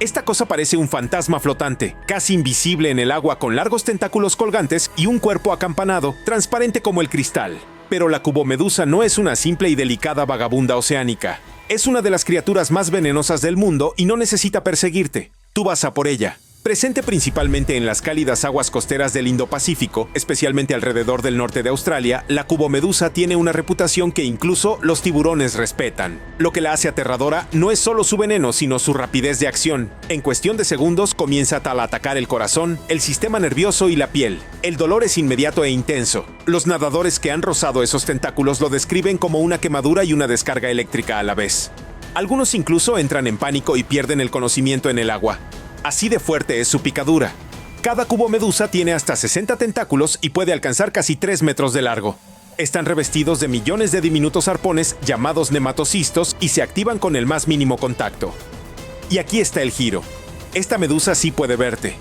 Esta cosa parece un fantasma flotante, casi invisible en el agua con largos tentáculos colgantes y un cuerpo acampanado, transparente como el cristal. Pero la cubomedusa no es una simple y delicada vagabunda oceánica. Es una de las criaturas más venenosas del mundo y no necesita perseguirte. Tú vas a por ella. Presente principalmente en las cálidas aguas costeras del Indo-Pacífico, especialmente alrededor del norte de Australia, la cubomedusa tiene una reputación que incluso los tiburones respetan. Lo que la hace aterradora no es solo su veneno, sino su rapidez de acción. En cuestión de segundos comienza a atacar el corazón, el sistema nervioso y la piel. El dolor es inmediato e intenso. Los nadadores que han rozado esos tentáculos lo describen como una quemadura y una descarga eléctrica a la vez. Algunos incluso entran en pánico y pierden el conocimiento en el agua. Así de fuerte es su picadura. Cada cubomedusa tiene hasta 60 tentáculos y puede alcanzar casi 3 metros de largo. Están revestidos de millones de diminutos arpones llamados nematocistos y se activan con el más mínimo contacto. Y aquí está el giro. Esta medusa sí puede verte.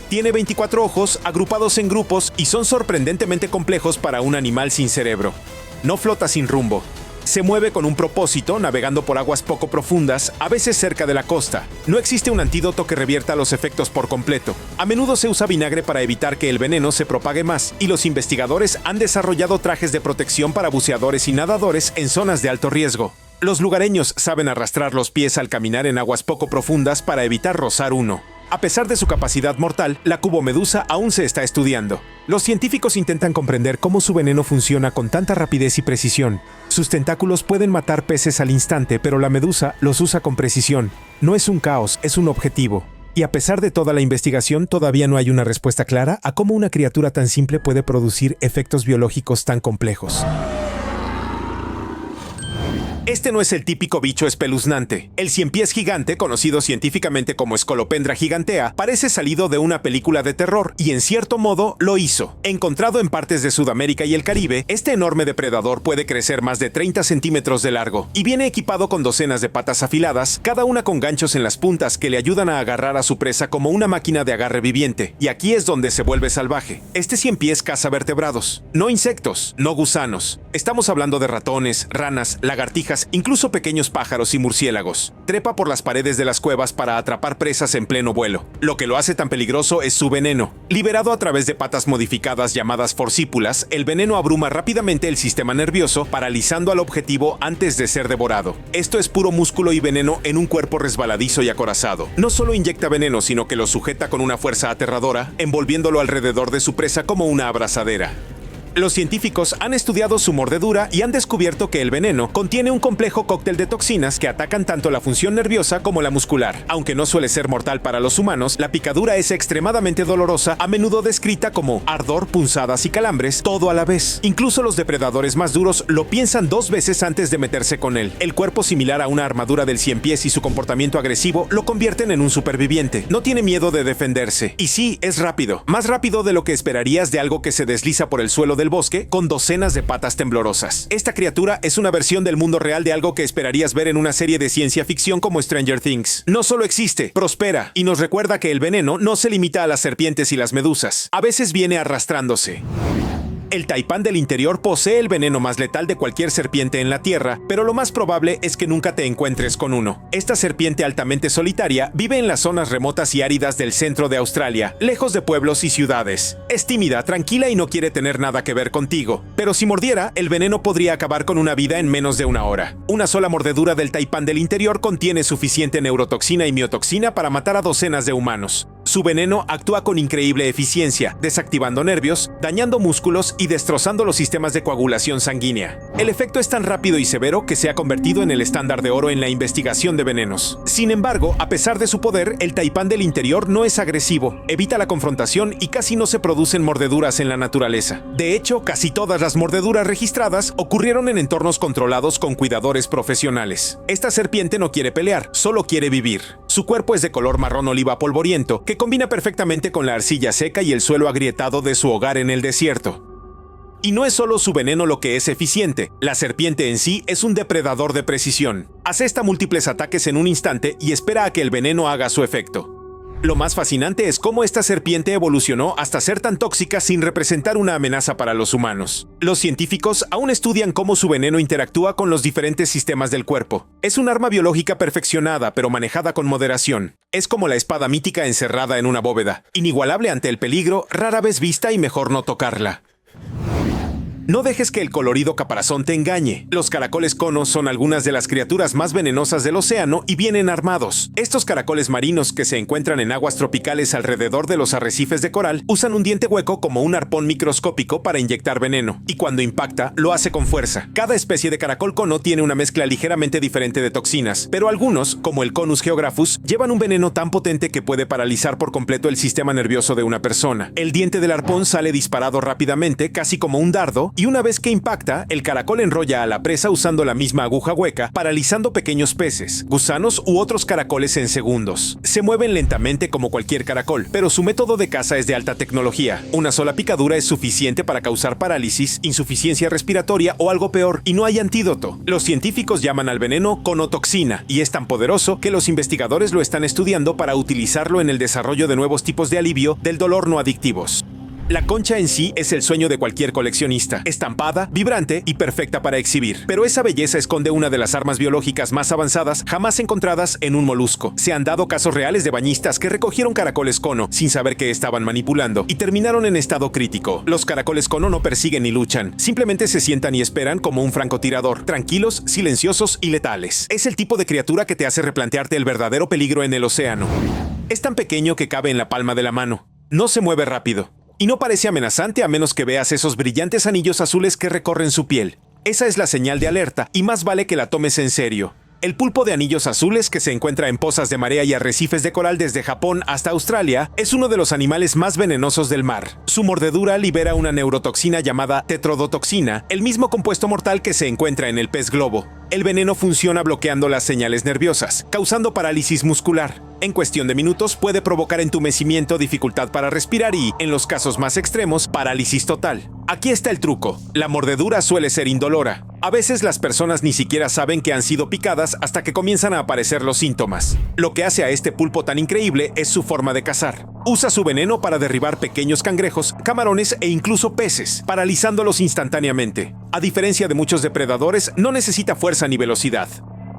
Tiene 24 ojos agrupados en grupos y son sorprendentemente complejos para un animal sin cerebro. No flota sin rumbo. Se mueve con un propósito, navegando por aguas poco profundas, a veces cerca de la costa. No existe un antídoto que revierta los efectos por completo. A menudo se usa vinagre para evitar que el veneno se propague más, y los investigadores han desarrollado trajes de protección para buceadores y nadadores en zonas de alto riesgo. Los lugareños saben arrastrar los pies al caminar en aguas poco profundas para evitar rozar uno. A pesar de su capacidad mortal, la cubomedusa aún se está estudiando. Los científicos intentan comprender cómo su veneno funciona con tanta rapidez y precisión. Sus tentáculos pueden matar peces al instante, pero la medusa los usa con precisión. No es un caos, es un objetivo. Y a pesar de toda la investigación, todavía no hay una respuesta clara a cómo una criatura tan simple puede producir efectos biológicos tan complejos. Este no es el típico bicho espeluznante. El ciempiés gigante, conocido científicamente como Scolopendra gigantea, parece salido de una película de terror y en cierto modo lo hizo. Encontrado en partes de Sudamérica y el Caribe, este enorme depredador puede crecer más de 30 centímetros de largo y viene equipado con docenas de patas afiladas, cada una con ganchos en las puntas que le ayudan a agarrar a su presa como una máquina de agarre viviente. Y aquí es donde se vuelve salvaje. Este ciempiés caza vertebrados, no insectos, no gusanos. Estamos hablando de ratones, ranas, lagartijas, incluso pequeños pájaros y murciélagos. Trepa por las paredes de las cuevas para atrapar presas en pleno vuelo. Lo que lo hace tan peligroso es su veneno. Liberado a través de patas modificadas llamadas forcípulas, el veneno abruma rápidamente el sistema nervioso, paralizando al objetivo antes de ser devorado. Esto es puro músculo y veneno en un cuerpo resbaladizo y acorazado. No solo inyecta veneno, sino que lo sujeta con una fuerza aterradora, envolviéndolo alrededor de su presa como una abrazadera. Los científicos han estudiado su mordedura y han descubierto que el veneno contiene un complejo cóctel de toxinas que atacan tanto la función nerviosa como la muscular. Aunque no suele ser mortal para los humanos, la picadura es extremadamente dolorosa, a menudo descrita como ardor, punzadas y calambres, todo a la vez. Incluso los depredadores más duros lo piensan 2 veces antes de meterse con él. El cuerpo similar a una armadura del ciempiés y su comportamiento agresivo lo convierten en un superviviente. No tiene miedo de defenderse. Y sí, es rápido. Más rápido de lo que esperarías de algo que se desliza por el suelo del bosque con docenas de patas temblorosas. Esta criatura es una versión del mundo real de algo que esperarías ver en una serie de ciencia ficción como Stranger Things. No solo existe, prospera y nos recuerda que el veneno no se limita a las serpientes y las medusas. A veces viene arrastrándose. El taipán del interior posee el veneno más letal de cualquier serpiente en la Tierra, pero lo más probable es que nunca te encuentres con uno. Esta serpiente altamente solitaria vive en las zonas remotas y áridas del centro de Australia, lejos de pueblos y ciudades. Es tímida, tranquila y no quiere tener nada que ver contigo. Pero si mordiera, el veneno podría acabar con una vida en menos de una hora. Una sola mordedura del taipán del interior contiene suficiente neurotoxina y miotoxina para matar a docenas de humanos. Su veneno actúa con increíble eficiencia, desactivando nervios, dañando músculos y destrozando los sistemas de coagulación sanguínea. El efecto es tan rápido y severo que se ha convertido en el estándar de oro en la investigación de venenos. Sin embargo, a pesar de su poder, el taipán del interior no es agresivo, evita la confrontación y casi no se producen mordeduras en la naturaleza. De hecho, casi todas las mordeduras registradas ocurrieron en entornos controlados con cuidadores profesionales. Esta serpiente no quiere pelear, solo quiere vivir. Su cuerpo es de color marrón oliva polvoriento, que combina perfectamente con la arcilla seca y el suelo agrietado de su hogar en el desierto. Y no es solo su veneno lo que es eficiente, la serpiente en sí es un depredador de precisión. Asesta múltiples ataques en un instante y espera a que el veneno haga su efecto. Lo más fascinante es cómo esta serpiente evolucionó hasta ser tan tóxica sin representar una amenaza para los humanos. Los científicos aún estudian cómo su veneno interactúa con los diferentes sistemas del cuerpo. Es un arma biológica perfeccionada, pero manejada con moderación. Es como la espada mítica encerrada en una bóveda, inigualable ante el peligro, rara vez vista y mejor no tocarla. No dejes que el colorido caparazón te engañe. Los caracoles cono son algunas de las criaturas más venenosas del océano y vienen armados. Estos caracoles marinos que se encuentran en aguas tropicales alrededor de los arrecifes de coral usan un diente hueco como un arpón microscópico para inyectar veneno, y cuando impacta, lo hace con fuerza. Cada especie de caracol cono tiene una mezcla ligeramente diferente de toxinas, pero algunos, como el Conus geographus, llevan un veneno tan potente que puede paralizar por completo el sistema nervioso de una persona. El diente del arpón sale disparado rápidamente, casi como un dardo, y una vez que impacta, el caracol enrolla a la presa usando la misma aguja hueca, paralizando pequeños peces, gusanos u otros caracoles en segundos. Se mueven lentamente como cualquier caracol, pero su método de caza es de alta tecnología. Una sola picadura es suficiente para causar parálisis, insuficiencia respiratoria o algo peor, y no hay antídoto. Los científicos llaman al veneno conotoxina, y es tan poderoso que los investigadores lo están estudiando para utilizarlo en el desarrollo de nuevos tipos de alivio del dolor no adictivos. La concha en sí es el sueño de cualquier coleccionista, estampada, vibrante y perfecta para exhibir. Pero esa belleza esconde una de las armas biológicas más avanzadas jamás encontradas en un molusco. Se han dado casos reales de bañistas que recogieron caracoles cono sin saber que estaban manipulando y terminaron en estado crítico. Los caracoles cono no persiguen ni luchan, simplemente se sientan y esperan como un francotirador, tranquilos, silenciosos y letales. Es el tipo de criatura que te hace replantearte el verdadero peligro en el océano. Es tan pequeño que cabe en la palma de la mano. No se mueve rápido. Y no parece amenazante a menos que veas esos brillantes anillos azules que recorren su piel. Esa es la señal de alerta, y más vale que la tomes en serio. El pulpo de anillos azules, que se encuentra en pozas de marea y arrecifes de coral desde Japón hasta Australia, es uno de los animales más venenosos del mar. Su mordedura libera una neurotoxina llamada tetrodotoxina, el mismo compuesto mortal que se encuentra en el pez globo. El veneno funciona bloqueando las señales nerviosas, causando parálisis muscular. En cuestión de minutos puede provocar entumecimiento, dificultad para respirar y, en los casos más extremos, parálisis total. Aquí está el truco. La mordedura suele ser indolora. A veces las personas ni siquiera saben que han sido picadas hasta que comienzan a aparecer los síntomas. Lo que hace a este pulpo tan increíble es su forma de cazar. Usa su veneno para derribar pequeños cangrejos, camarones e incluso peces, paralizándolos instantáneamente. A diferencia de muchos depredadores, no necesita fuerza ni velocidad.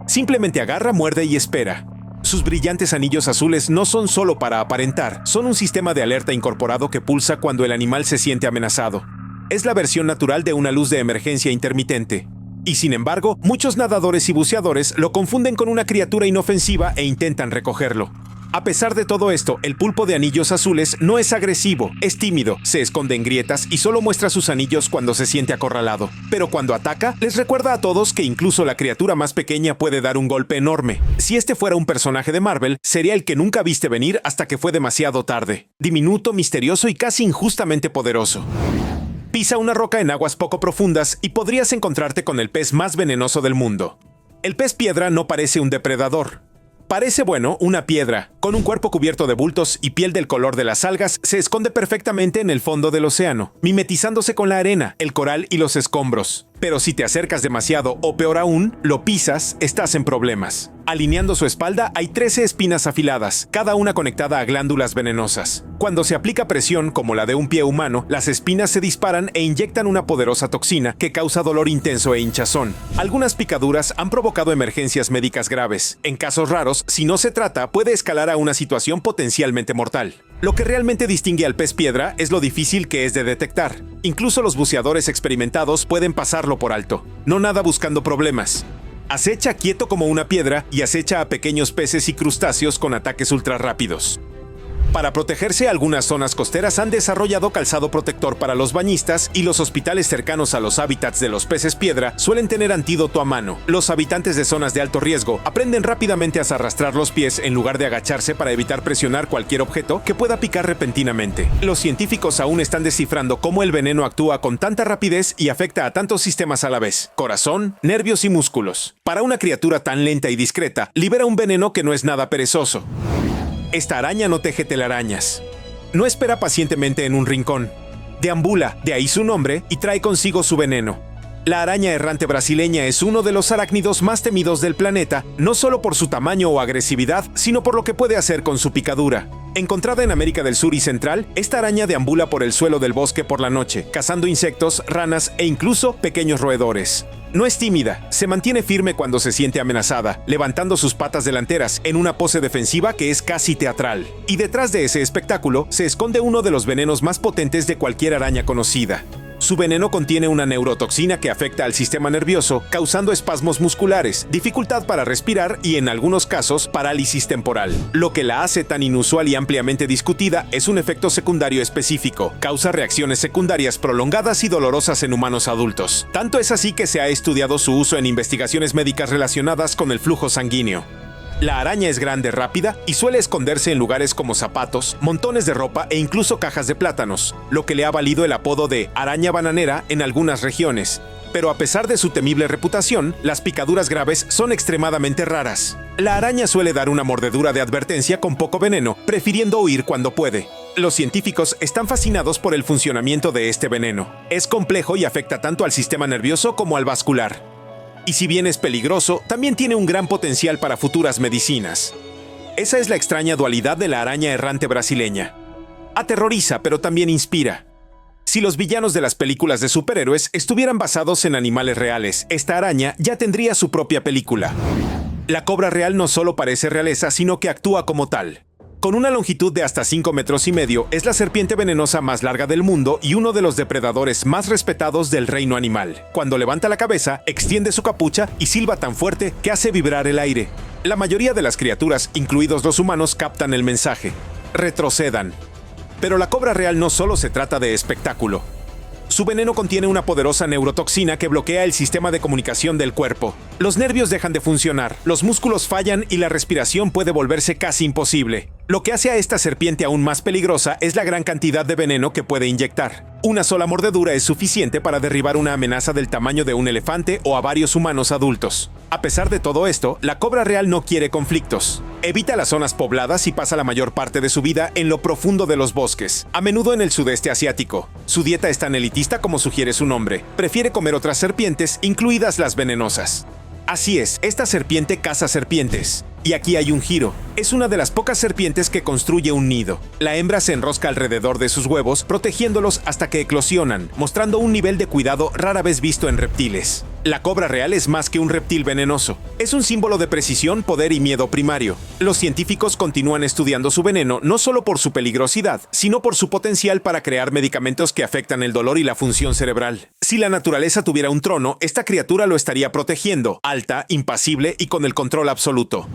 Simplemente agarra, muerde y espera. Sus brillantes anillos azules no son solo para aparentar, son un sistema de alerta incorporado que pulsa cuando el animal se siente amenazado. Es la versión natural de una luz de emergencia intermitente. Y sin embargo, muchos nadadores y buceadores lo confunden con una criatura inofensiva e intentan recogerlo. A pesar de todo esto, el pulpo de anillos azules no es agresivo, es tímido, se esconde en grietas y solo muestra sus anillos cuando se siente acorralado. Pero cuando ataca, les recuerda a todos que incluso la criatura más pequeña puede dar un golpe enorme. Si este fuera un personaje de Marvel, sería el que nunca viste venir hasta que fue demasiado tarde. Diminuto, misterioso y casi injustamente poderoso. Pisa una roca en aguas poco profundas y podrías encontrarte con el pez más venenoso del mundo. El pez piedra no parece un depredador. Parece, bueno, una piedra. Con un cuerpo cubierto de bultos y piel del color de las algas, se esconde perfectamente en el fondo del océano, mimetizándose con la arena, el coral y los escombros. Pero si te acercas demasiado o peor aún, lo pisas, estás en problemas. Alineando su espalda hay 13 espinas afiladas, cada una conectada a glándulas venenosas. Cuando se aplica presión, como la de un pie humano, las espinas se disparan e inyectan una poderosa toxina que causa dolor intenso e hinchazón. Algunas picaduras han provocado emergencias médicas graves. En casos raros, si no se trata, puede escalar a una situación potencialmente mortal. Lo que realmente distingue al pez piedra es lo difícil que es de detectar. Incluso los buceadores experimentados pueden pasarlo por alto. No nada buscando problemas. Acecha quieto como una piedra y acecha a pequeños peces y crustáceos con ataques ultra rápidos. Para protegerse, algunas zonas costeras han desarrollado calzado protector para los bañistas y los hospitales cercanos a los hábitats de los peces piedra suelen tener antídoto a mano. Los habitantes de zonas de alto riesgo aprenden rápidamente a arrastrar los pies en lugar de agacharse para evitar presionar cualquier objeto que pueda picar repentinamente. Los científicos aún están descifrando cómo el veneno actúa con tanta rapidez y afecta a tantos sistemas a la vez: corazón, nervios y músculos. Para una criatura tan lenta y discreta, libera un veneno que no es nada perezoso. Esta araña no teje telarañas. No espera pacientemente en un rincón. Deambula, de ahí su nombre, y trae consigo su veneno. La araña errante brasileña es uno de los arácnidos más temidos del planeta, no solo por su tamaño o agresividad, sino por lo que puede hacer con su picadura. Encontrada en América del Sur y Central, esta araña deambula por el suelo del bosque por la noche, cazando insectos, ranas e incluso pequeños roedores. No es tímida, se mantiene firme cuando se siente amenazada, levantando sus patas delanteras en una pose defensiva que es casi teatral. Y detrás de ese espectáculo se esconde uno de los venenos más potentes de cualquier araña conocida. Su veneno contiene una neurotoxina que afecta al sistema nervioso, causando espasmos musculares, dificultad para respirar y, en algunos casos, parálisis temporal. Lo que la hace tan inusual y ampliamente discutida es un efecto secundario específico. Causa reacciones secundarias prolongadas y dolorosas en humanos adultos. Tanto es así que se ha estudiado su uso en investigaciones médicas relacionadas con el flujo sanguíneo. La araña es grande, rápida y suele esconderse en lugares como zapatos, montones de ropa e incluso cajas de plátanos, lo que le ha valido el apodo de araña bananera en algunas regiones. Pero a pesar de su temible reputación, las picaduras graves son extremadamente raras. La araña suele dar una mordedura de advertencia con poco veneno, prefiriendo huir cuando puede. Los científicos están fascinados por el funcionamiento de este veneno. Es complejo y afecta tanto al sistema nervioso como al vascular. Y si bien es peligroso, también tiene un gran potencial para futuras medicinas. Esa es la extraña dualidad de la araña errante brasileña. Aterroriza, pero también inspira. Si los villanos de las películas de superhéroes estuvieran basados en animales reales, esta araña ya tendría su propia película. La cobra real no solo parece realeza, sino que actúa como tal. Con una longitud de hasta 5,5 metros, es la serpiente venenosa más larga del mundo y uno de los depredadores más respetados del reino animal. Cuando levanta la cabeza, extiende su capucha y silba tan fuerte que hace vibrar el aire. La mayoría de las criaturas, incluidos los humanos, captan el mensaje. Retrocedan. Pero la cobra real no solo se trata de espectáculo. Su veneno contiene una poderosa neurotoxina que bloquea el sistema de comunicación del cuerpo. Los nervios dejan de funcionar, los músculos fallan y la respiración puede volverse casi imposible. Lo que hace a esta serpiente aún más peligrosa es la gran cantidad de veneno que puede inyectar. Una sola mordedura es suficiente para derribar una amenaza del tamaño de un elefante o a varios humanos adultos. A pesar de todo esto, la cobra real no quiere conflictos. Evita las zonas pobladas y pasa la mayor parte de su vida en lo profundo de los bosques, a menudo en el sudeste asiático. Su dieta es tan elitista como sugiere su nombre. Prefiere comer otras serpientes, incluidas las venenosas. Así es, esta serpiente caza serpientes. Y aquí hay un giro. Es una de las pocas serpientes que construye un nido. La hembra se enrosca alrededor de sus huevos, protegiéndolos hasta que eclosionan, mostrando un nivel de cuidado rara vez visto en reptiles. La cobra real es más que un reptil venenoso. Es un símbolo de precisión, poder y miedo primario. Los científicos continúan estudiando su veneno no solo por su peligrosidad, sino por su potencial para crear medicamentos que afectan el dolor y la función cerebral. Si la naturaleza tuviera un trono, esta criatura lo estaría protegiendo, alta, impasible y con el control absoluto.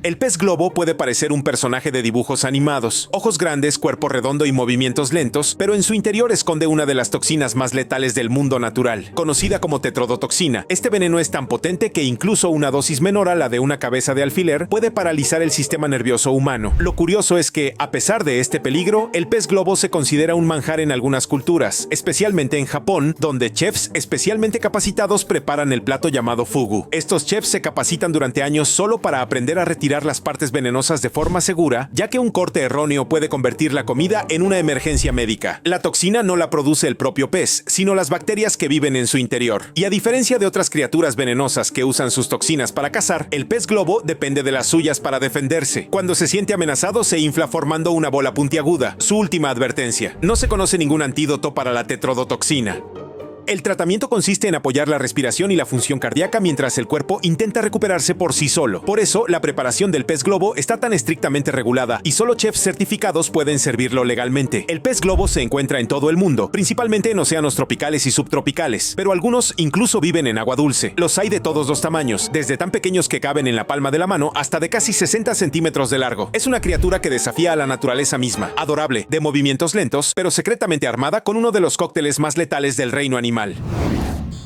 El pez globo puede parecer un personaje de dibujos animados, ojos grandes, cuerpo redondo y movimientos lentos, pero en su interior esconde una de las toxinas más letales del mundo natural, conocida como tetrodotoxina. Este veneno es tan potente que incluso una dosis menor a la de una cabeza de alfiler puede paralizar el sistema nervioso humano. Lo curioso es que, a pesar de este peligro, el pez globo se considera un manjar en algunas culturas, especialmente en Japón, donde chefs especialmente capacitados preparan el plato llamado fugu. Estos chefs se capacitan durante años solo para aprender a retirar las partes venenosas de forma segura, ya que un corte erróneo puede convertir la comida en una emergencia médica. La toxina no la produce el propio pez, sino las bacterias que viven en su interior. Y a diferencia de otras criaturas venenosas que usan sus toxinas para cazar, el pez globo depende de las suyas para defenderse. Cuando se siente amenazado, se infla formando una bola puntiaguda. Su última advertencia. No se conoce ningún antídoto para la tetrodotoxina. El tratamiento consiste en apoyar la respiración y la función cardíaca mientras el cuerpo intenta recuperarse por sí solo. Por eso, la preparación del pez globo está tan estrictamente regulada y solo chefs certificados pueden servirlo legalmente. El pez globo se encuentra en todo el mundo, principalmente en océanos tropicales y subtropicales, pero algunos incluso viven en agua dulce. Los hay de todos los tamaños, desde tan pequeños que caben en la palma de la mano hasta de casi 60 centímetros de largo. Es una criatura que desafía a la naturaleza misma, adorable, de movimientos lentos, pero secretamente armada con uno de los cócteles más letales del reino animal.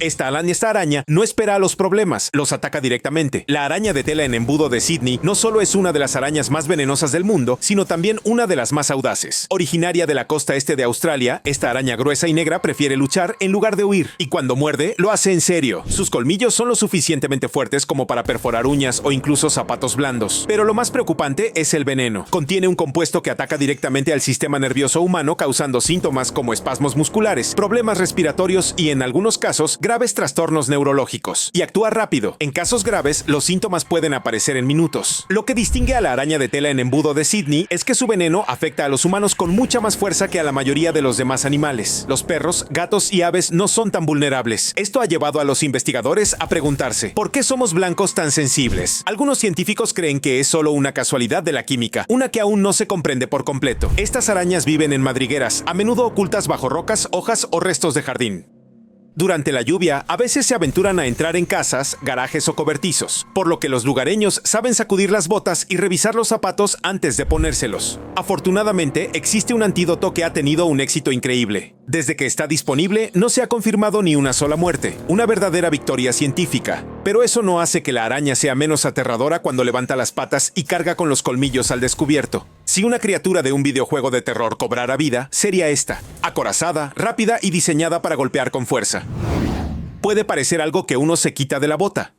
Esta araña no espera a los problemas, los ataca directamente. La araña de tela en embudo de Sydney no solo es una de las arañas más venenosas del mundo, sino también una de las más audaces. Originaria de la costa este de Australia, esta araña gruesa y negra prefiere luchar en lugar de huir, y cuando muerde, lo hace en serio. Sus colmillos son lo suficientemente fuertes como para perforar uñas o incluso zapatos blandos. Pero lo más preocupante es el veneno. Contiene un compuesto que ataca directamente al sistema nervioso humano, causando síntomas como espasmos musculares, problemas respiratorios y, en algunos casos, graves graves trastornos neurológicos y actúa rápido. En casos graves, los síntomas pueden aparecer en minutos. Lo que distingue a la araña de tela en embudo de Sydney es que su veneno afecta a los humanos con mucha más fuerza que a la mayoría de los demás animales. Los perros, gatos y aves no son tan vulnerables. Esto ha llevado a los investigadores a preguntarse, ¿por qué somos blancos tan sensibles? Algunos científicos creen que es solo una casualidad de la química, una que aún no se comprende por completo. Estas arañas viven en madrigueras, a menudo ocultas bajo rocas, hojas o restos de jardín. Durante la lluvia, a veces se aventuran a entrar en casas, garajes o cobertizos, por lo que los lugareños saben sacudir las botas y revisar los zapatos antes de ponérselos. Afortunadamente, existe un antídoto que ha tenido un éxito increíble. Desde que está disponible, no se ha confirmado ni una sola muerte, una verdadera victoria científica. Pero eso no hace que la araña sea menos aterradora cuando levanta las patas y carga con los colmillos al descubierto. Si una criatura de un videojuego de terror cobrara vida, sería esta: acorazada, rápida y diseñada para golpear con fuerza. Puede parecer algo que uno se quita de la bota,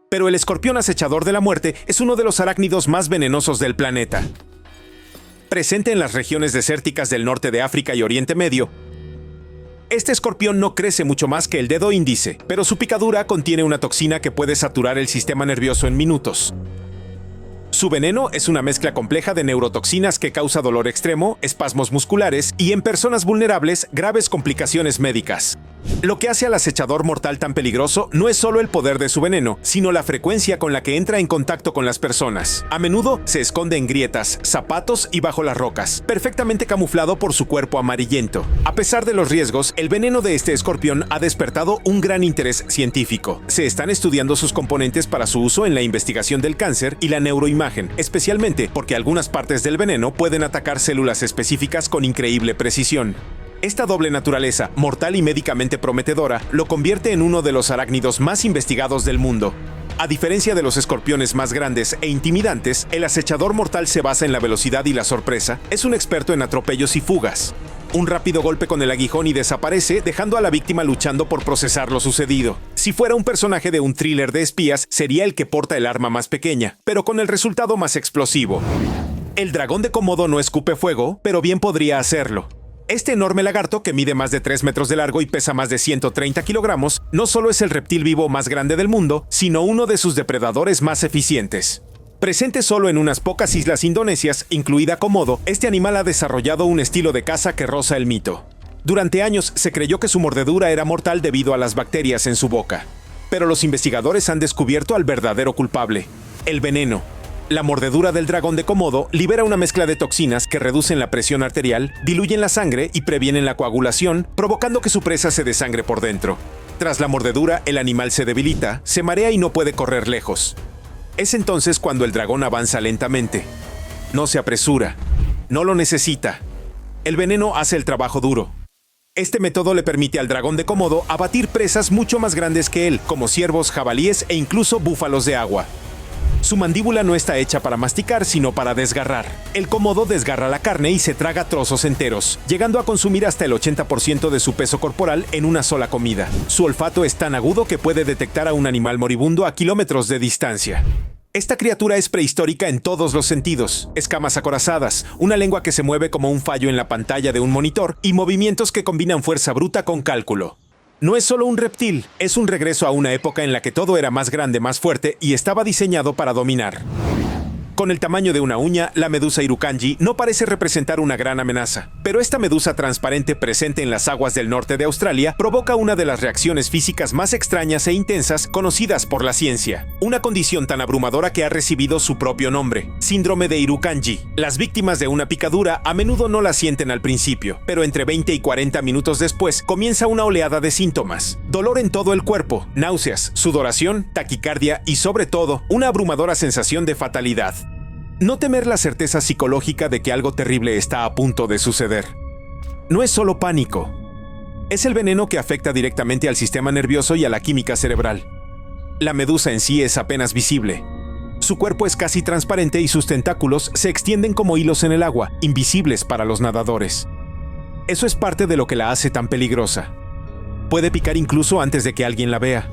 pero el escorpión acechador de la muerte es uno de los arácnidos más venenosos del planeta. Presente en las regiones desérticas del norte de África y Oriente Medio, este escorpión no crece mucho más que el dedo índice, pero su picadura contiene una toxina que puede saturar el sistema nervioso en minutos. Su veneno es una mezcla compleja de neurotoxinas que causa dolor extremo, espasmos musculares y, en personas vulnerables, graves complicaciones médicas. Lo que hace al acechador mortal tan peligroso no es solo el poder de su veneno, sino la frecuencia con la que entra en contacto con las personas. A menudo se esconde en grietas, zapatos y bajo las rocas, perfectamente camuflado por su cuerpo amarillento. A pesar de los riesgos, el veneno de este escorpión ha despertado un gran interés científico. Se están estudiando sus componentes para su uso en la investigación del cáncer y la neuroimagen, especialmente porque algunas partes del veneno pueden atacar células específicas con increíble precisión. Esta doble naturaleza, mortal y médicamente prometedora, lo convierte en uno de los arácnidos más investigados del mundo. A diferencia de los escorpiones más grandes e intimidantes, el acechador mortal se basa en la velocidad y la sorpresa. Es un experto en atropellos y fugas. Un rápido golpe con el aguijón y desaparece, dejando a la víctima luchando por procesar lo sucedido. Si fuera un personaje de un thriller de espías, sería el que porta el arma más pequeña, pero con el resultado más explosivo. El dragón de Komodo no escupe fuego, pero bien podría hacerlo. Este enorme lagarto, que mide más de 3 metros de largo y pesa más de 130 kilogramos, no solo es el reptil vivo más grande del mundo, sino uno de sus depredadores más eficientes. Presente solo en unas pocas islas indonesias, incluida Komodo, este animal ha desarrollado un estilo de caza que roza el mito. Durante años se creyó que su mordedura era mortal debido a las bacterias en su boca. Pero los investigadores han descubierto al verdadero culpable: el veneno. La mordedura del dragón de Komodo libera una mezcla de toxinas que reducen la presión arterial, diluyen la sangre y previenen la coagulación, provocando que su presa se desangre por dentro. Tras la mordedura, el animal se debilita, se marea y no puede correr lejos. Es entonces cuando el dragón avanza lentamente. No se apresura. No lo necesita. El veneno hace el trabajo duro. Este método le permite al dragón de Komodo abatir presas mucho más grandes que él, como ciervos, jabalíes e incluso búfalos de agua. Su mandíbula no está hecha para masticar, sino para desgarrar. El Komodo desgarra la carne y se traga trozos enteros, llegando a consumir hasta el 80% de su peso corporal en una sola comida. Su olfato es tan agudo que puede detectar a un animal moribundo a kilómetros de distancia. Esta criatura es prehistórica en todos los sentidos: escamas acorazadas, una lengua que se mueve como un fallo en la pantalla de un monitor y movimientos que combinan fuerza bruta con cálculo. No es solo un reptil, es un regreso a una época en la que todo era más grande, más fuerte y estaba diseñado para dominar. Con el tamaño de una uña, la medusa Irukandji no parece representar una gran amenaza, pero esta medusa transparente presente en las aguas del norte de Australia provoca una de las reacciones físicas más extrañas e intensas conocidas por la ciencia. Una condición tan abrumadora que ha recibido su propio nombre: síndrome de Irukandji. Las víctimas de una picadura a menudo no la sienten al principio, pero entre 20 y 40 minutos después comienza una oleada de síntomas: dolor en todo el cuerpo, náuseas, sudoración, taquicardia y, sobre todo, una abrumadora sensación de fatalidad. No temer la certeza psicológica de que algo terrible está a punto de suceder. No es solo pánico. Es el veneno que afecta directamente al sistema nervioso y a la química cerebral. La medusa en sí es apenas visible. Su cuerpo es casi transparente y sus tentáculos se extienden como hilos en el agua, invisibles para los nadadores. Eso es parte de lo que la hace tan peligrosa. Puede picar incluso antes de que alguien la vea.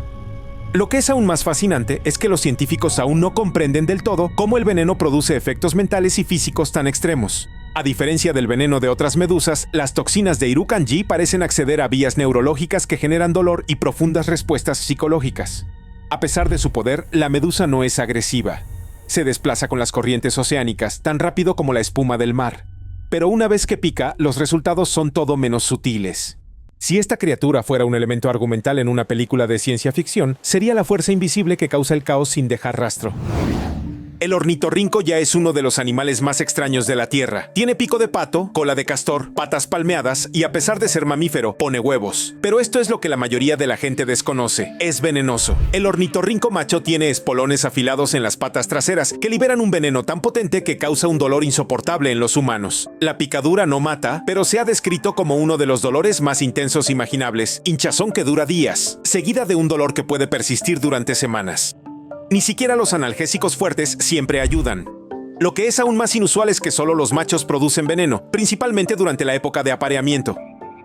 Lo que es aún más fascinante es que los científicos aún no comprenden del todo cómo el veneno produce efectos mentales y físicos tan extremos. A diferencia del veneno de otras medusas, las toxinas de Irukandji parecen acceder a vías neurológicas que generan dolor y profundas respuestas psicológicas. A pesar de su poder, la medusa no es agresiva. Se desplaza con las corrientes oceánicas tan rápido como la espuma del mar. Pero una vez que pica, los resultados son todo menos sutiles. Si esta criatura fuera un elemento argumental en una película de ciencia ficción, sería la fuerza invisible que causa el caos sin dejar rastro. El ornitorrinco ya es uno de los animales más extraños de la Tierra. Tiene pico de pato, cola de castor, patas palmeadas y, a pesar de ser mamífero, pone huevos. Pero esto es lo que la mayoría de la gente desconoce. Es venenoso. El ornitorrinco macho tiene espolones afilados en las patas traseras que liberan un veneno tan potente que causa un dolor insoportable en los humanos. La picadura no mata, pero se ha descrito como uno de los dolores más intensos imaginables. Hinchazón que dura días, seguida de un dolor que puede persistir durante semanas. Ni siquiera los analgésicos fuertes siempre ayudan. Lo que es aún más inusual es que solo los machos producen veneno, principalmente durante la época de apareamiento.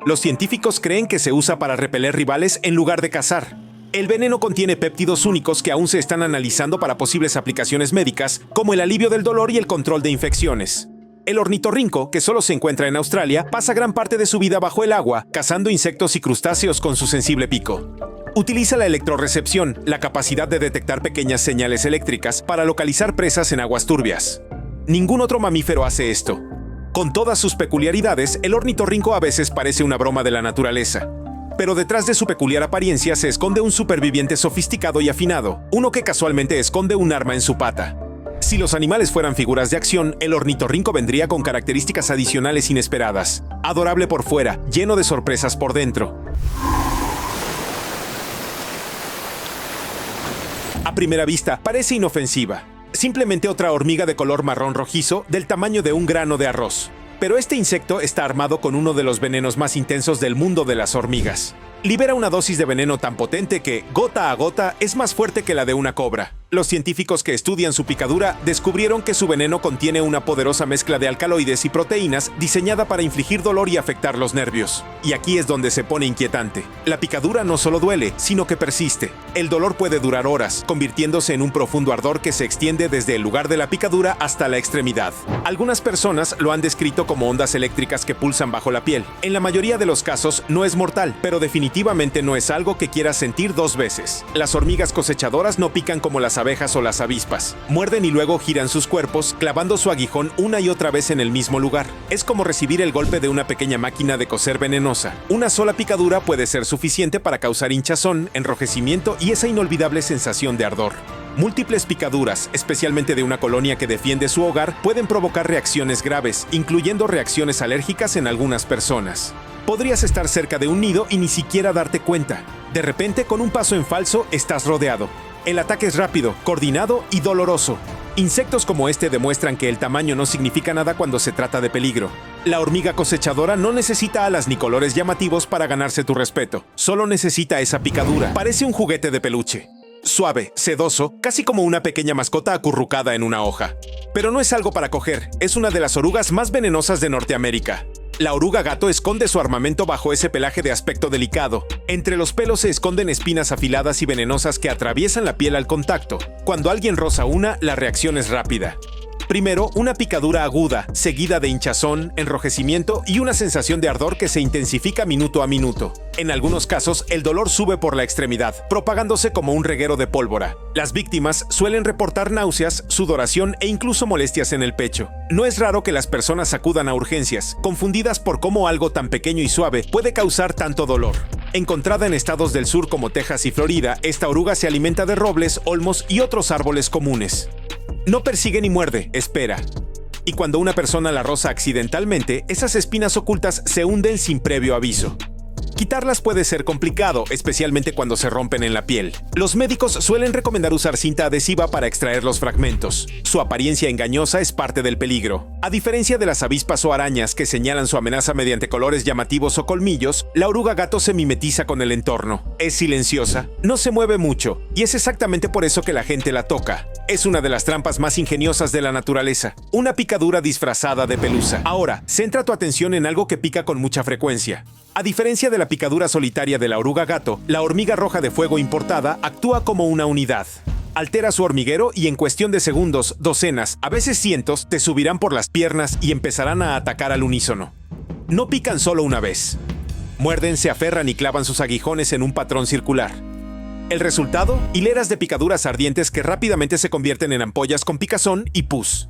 Los científicos creen que se usa para repeler rivales en lugar de cazar. El veneno contiene péptidos únicos que aún se están analizando para posibles aplicaciones médicas, como el alivio del dolor y el control de infecciones. El ornitorrinco, que solo se encuentra en Australia, pasa gran parte de su vida bajo el agua, cazando insectos y crustáceos con su sensible pico. Utiliza la electrorecepción, la capacidad de detectar pequeñas señales eléctricas para localizar presas en aguas turbias. Ningún otro mamífero hace esto. Con todas sus peculiaridades, el ornitorrinco a veces parece una broma de la naturaleza. Pero detrás de su peculiar apariencia se esconde un superviviente sofisticado y afinado, uno que casualmente esconde un arma en su pata. Si los animales fueran figuras de acción, el ornitorrinco vendría con características adicionales inesperadas. Adorable por fuera, lleno de sorpresas por dentro. A primera vista, parece inofensiva. Simplemente otra hormiga de color marrón rojizo del tamaño de un grano de arroz. Pero este insecto está armado con uno de los venenos más intensos del mundo de las hormigas. Libera una dosis de veneno tan potente que, gota a gota, es más fuerte que la de una cobra. Los científicos que estudian su picadura descubrieron que su veneno contiene una poderosa mezcla de alcaloides y proteínas diseñada para infligir dolor y afectar los nervios. Y aquí es donde se pone inquietante. La picadura no solo duele, sino que persiste. El dolor puede durar horas, convirtiéndose en un profundo ardor que se extiende desde el lugar de la picadura hasta la extremidad. Algunas personas lo han descrito como ondas eléctricas que pulsan bajo la piel. En la mayoría de los casos no es mortal, pero definitivamente no es algo que quieras sentir dos veces. Las hormigas cosechadoras no pican como las abejas o las avispas. Muerden y luego giran sus cuerpos, clavando su aguijón una y otra vez en el mismo lugar. Es como recibir el golpe de una pequeña máquina de coser venenosa. Una sola picadura puede ser suficiente para causar hinchazón, enrojecimiento y esa inolvidable sensación de ardor. Múltiples picaduras, especialmente de una colonia que defiende su hogar, pueden provocar reacciones graves, incluyendo reacciones alérgicas en algunas personas. Podrías estar cerca de un nido y ni siquiera darte cuenta. De repente, con un paso en falso, estás rodeado. El ataque es rápido, coordinado y doloroso. Insectos como este demuestran que el tamaño no significa nada cuando se trata de peligro. La hormiga cosechadora no necesita alas ni colores llamativos para ganarse tu respeto. Solo necesita esa picadura. Parece un juguete de peluche. Suave, sedoso, casi como una pequeña mascota acurrucada en una hoja. Pero no es algo para coger, es una de las orugas más venenosas de Norteamérica. La oruga gato esconde su armamento bajo ese pelaje de aspecto delicado. Entre los pelos se esconden espinas afiladas y venenosas que atraviesan la piel al contacto. Cuando alguien roza una, la reacción es rápida. Primero, una picadura aguda, seguida de hinchazón, enrojecimiento y una sensación de ardor que se intensifica minuto a minuto. En algunos casos, el dolor sube por la extremidad, propagándose como un reguero de pólvora. Las víctimas suelen reportar náuseas, sudoración e incluso molestias en el pecho. No es raro que las personas acudan a urgencias, confundidas por cómo algo tan pequeño y suave puede causar tanto dolor. Encontrada en estados del sur como Texas y Florida, esta oruga se alimenta de robles, olmos y otros árboles comunes. No persigue ni muerde, espera. Y cuando una persona la roza accidentalmente, esas espinas ocultas se hunden sin previo aviso. Quitarlas puede ser complicado, especialmente cuando se rompen en la piel. Los médicos suelen recomendar usar cinta adhesiva para extraer los fragmentos. Su apariencia engañosa es parte del peligro. A diferencia de las avispas o arañas que señalan su amenaza mediante colores llamativos o colmillos, la oruga gato se mimetiza con el entorno. Es silenciosa, no se mueve mucho, y es exactamente por eso que la gente la toca. Es una de las trampas más ingeniosas de la naturaleza. Una picadura disfrazada de pelusa. Ahora, centra tu atención en algo que pica con mucha frecuencia. A diferencia de la picadura solitaria de la oruga gato, la hormiga roja de fuego importada actúa como una unidad. Altera su hormiguero y en cuestión de segundos, docenas, a veces cientos, te subirán por las piernas y empezarán a atacar al unísono. No pican solo una vez. Muerden, se aferran y clavan sus aguijones en un patrón circular. El resultado, hileras de picaduras ardientes que rápidamente se convierten en ampollas con picazón y pus.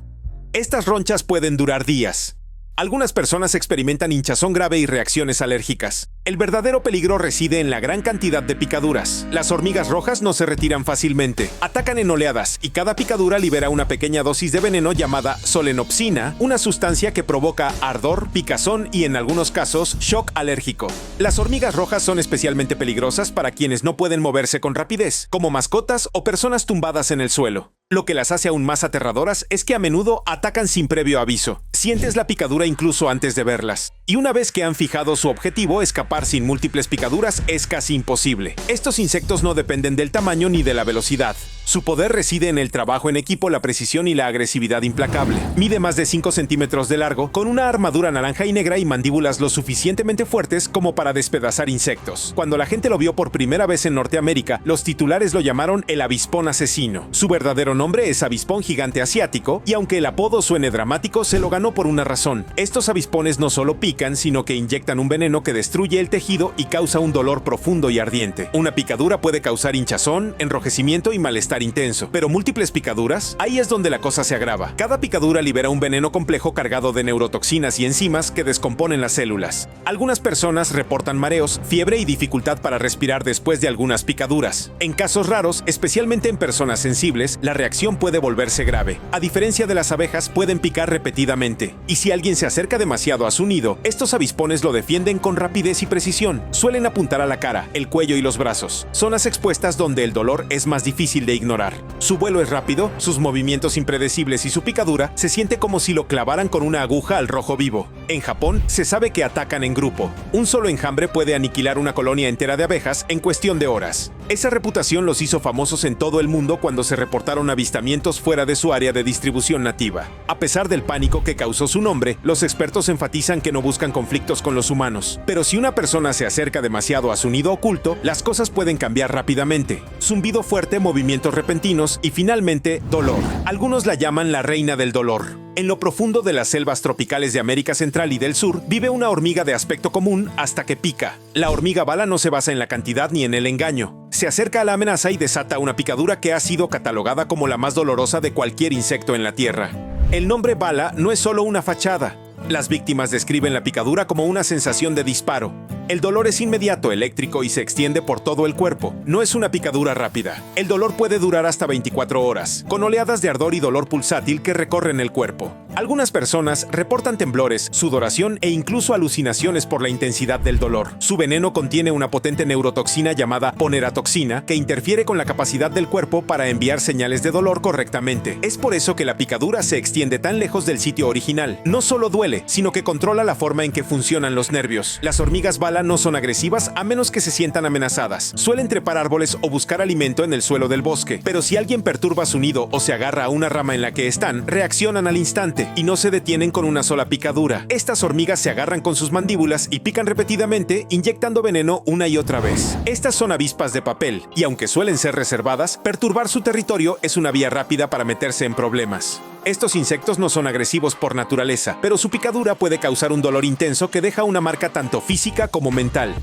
Estas ronchas pueden durar días. Algunas personas experimentan hinchazón grave y reacciones alérgicas. El verdadero peligro reside en la gran cantidad de picaduras. Las hormigas rojas no se retiran fácilmente. Atacan en oleadas y cada picadura libera una pequeña dosis de veneno llamada solenopsina, una sustancia que provoca ardor, picazón y en algunos casos shock alérgico. Las hormigas rojas son especialmente peligrosas para quienes no pueden moverse con rapidez, como mascotas o personas tumbadas en el suelo. Lo que las hace aún más aterradoras es que a menudo atacan sin previo aviso. Sientes la picadura incluso antes de verlas. Y una vez que han fijado su objetivo, escapar sin múltiples picaduras es casi imposible. Estos insectos no dependen del tamaño ni de la velocidad. Su poder reside en el trabajo en equipo, la precisión y la agresividad implacable. Mide más de 5 centímetros de largo, con una armadura naranja y negra y mandíbulas lo suficientemente fuertes como para despedazar insectos. Cuando la gente lo vio por primera vez en Norteamérica, los titulares lo llamaron el avispón asesino. Su verdadero nombre es avispón gigante asiático, y aunque el apodo suene dramático, se lo ganó por una razón. Estos avispones no solo pican, sino que inyectan un veneno que destruye el tejido y causa un dolor profundo y ardiente. Una picadura puede causar hinchazón, enrojecimiento y malestar intenso, pero múltiples picaduras, ahí es donde la cosa se agrava. Cada picadura libera un veneno complejo cargado de neurotoxinas y enzimas que descomponen las células. Algunas personas reportan mareos, fiebre y dificultad para respirar después de algunas picaduras. En casos raros, especialmente en personas sensibles, la reacción puede volverse grave. A diferencia de las abejas, pueden picar repetidamente. Y si alguien se acerca demasiado a su nido, estos avispones lo defienden con rapidez y precisión. Suelen apuntar a la cara, el cuello y los brazos, zonas expuestas donde el dolor es más difícil de ignorar. Su vuelo es rápido, sus movimientos impredecibles y su picadura se siente como si lo clavaran con una aguja al rojo vivo. En Japón, se sabe que atacan en grupo. Un solo enjambre puede aniquilar una colonia entera de abejas en cuestión de horas. Esa reputación los hizo famosos en todo el mundo cuando se reportaron avistamientos fuera de su área de distribución nativa. A pesar del pánico que causó su nombre, los expertos enfatizan que no buscan conflictos con los humanos. Pero si una persona se acerca demasiado a su nido oculto, las cosas pueden cambiar rápidamente. Zumbido fuerte, movimientos repentinos y finalmente, dolor. Algunos la llaman la reina del dolor. En lo profundo de las selvas tropicales de América Central y del Sur, vive una hormiga de aspecto común hasta que pica. La hormiga bala no se basa en la cantidad ni en el engaño. Se acerca a la amenaza y desata una picadura que ha sido catalogada como la más dolorosa de cualquier insecto en la Tierra. El nombre bala no es solo una fachada. Las víctimas describen la picadura como una sensación de disparo. El dolor es inmediato, eléctrico y se extiende por todo el cuerpo. No es una picadura rápida. El dolor puede durar hasta 24 horas, con oleadas de ardor y dolor pulsátil que recorren el cuerpo. Algunas personas reportan temblores, sudoración e incluso alucinaciones por la intensidad del dolor. Su veneno contiene una potente neurotoxina llamada poneratoxina que interfiere con la capacidad del cuerpo para enviar señales de dolor correctamente. Es por eso que la picadura se extiende tan lejos del sitio original. No solo duele, sino que controla la forma en que funcionan los nervios. Las hormigas bala no son agresivas a menos que se sientan amenazadas. Suelen trepar árboles o buscar alimento en el suelo del bosque, pero si alguien perturba su nido o se agarra a una rama en la que están, reaccionan al instante y no se detienen con una sola picadura. Estas hormigas se agarran con sus mandíbulas y pican repetidamente, inyectando veneno una y otra vez. Estas son avispas de papel, y aunque suelen ser reservadas, perturbar su territorio es una vía rápida para meterse en problemas. Estos insectos no son agresivos por naturaleza, pero su picadura puede causar un dolor intenso que deja una marca tanto física como mental.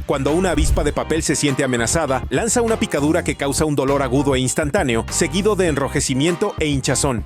Cuando una avispa de papel se siente amenazada, lanza una picadura que causa un dolor agudo e instantáneo, seguido de enrojecimiento e hinchazón.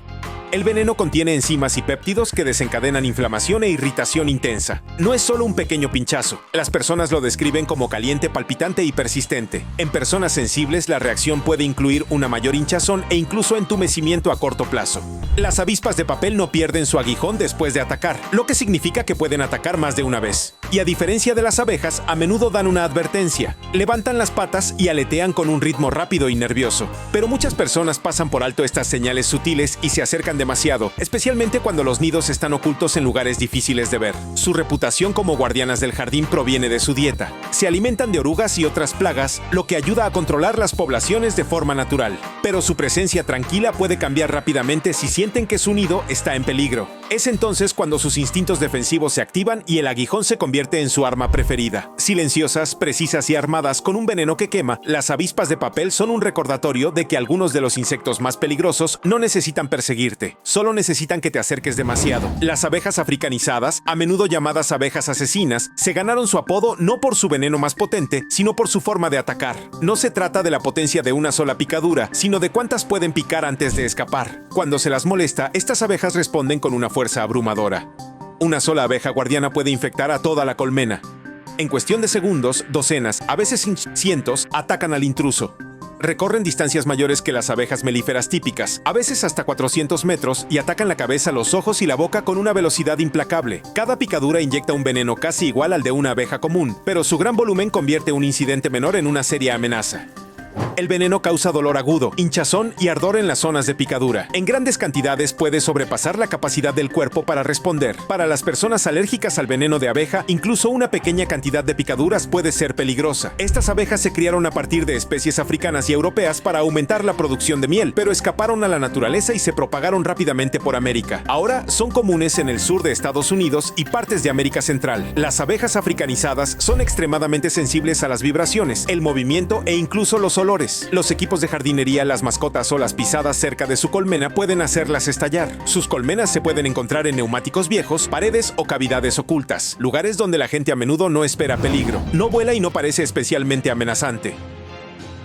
El veneno contiene enzimas y péptidos que desencadenan inflamación e irritación intensa. No es solo un pequeño pinchazo. Las personas lo describen como caliente, palpitante y persistente. En personas sensibles, la reacción puede incluir una mayor hinchazón e incluso entumecimiento a corto plazo. Las avispas de papel no pierden su aguijón después de atacar, lo que significa que pueden atacar más de una vez. Y a diferencia de las abejas, a menudo dan una advertencia. Levantan las patas y aletean con un ritmo rápido y nervioso. Pero muchas personas pasan por alto estas señales sutiles y se acercan demasiado, especialmente cuando los nidos están ocultos en lugares difíciles de ver. Su reputación como guardianas del jardín proviene de su dieta. Se alimentan de orugas y otras plagas, lo que ayuda a controlar las poblaciones de forma natural. Pero su presencia tranquila puede cambiar rápidamente si sienten que su nido está en peligro. Es entonces cuando sus instintos defensivos se activan y el aguijón se convierte en su arma preferida. Silenciosas, precisas y armadas con un veneno que quema, las avispas de papel son un recordatorio de que algunos de los insectos más peligrosos no necesitan perseguirte, solo necesitan que te acerques demasiado. Las abejas africanizadas, a menudo llamadas abejas asesinas, se ganaron su apodo no por su veneno más potente, sino por su forma de atacar. No se trata de la potencia de una sola picadura, sino de cuántas pueden picar antes de escapar. Cuando se las molesta, estas abejas responden con una fuerza abrumadora. Una sola abeja guardiana puede infectar a toda la colmena. En cuestión de segundos, docenas, a veces cientos, atacan al intruso. Recorren distancias mayores que las abejas melíferas típicas, a veces hasta 400 metros, y atacan la cabeza, los ojos y la boca con una velocidad implacable. Cada picadura inyecta un veneno casi igual al de una abeja común, pero su gran volumen convierte un incidente menor en una seria amenaza. El veneno causa dolor agudo, hinchazón y ardor en las zonas de picadura. En grandes cantidades puede sobrepasar la capacidad del cuerpo para responder. Para las personas alérgicas al veneno de abeja, incluso una pequeña cantidad de picaduras puede ser peligrosa. Estas abejas se criaron a partir de especies africanas y europeas para aumentar la producción de miel, pero escaparon a la naturaleza y se propagaron rápidamente por América. Ahora son comunes en el sur de Estados Unidos y partes de América Central. Las abejas africanizadas son extremadamente sensibles a las vibraciones, el movimiento e incluso los olores. Los equipos de jardinería, las mascotas o las pisadas cerca de su colmena pueden hacerlas estallar. Sus colmenas se pueden encontrar en neumáticos viejos, paredes o cavidades ocultas, lugares donde la gente a menudo no espera peligro. No vuela y no parece especialmente amenazante.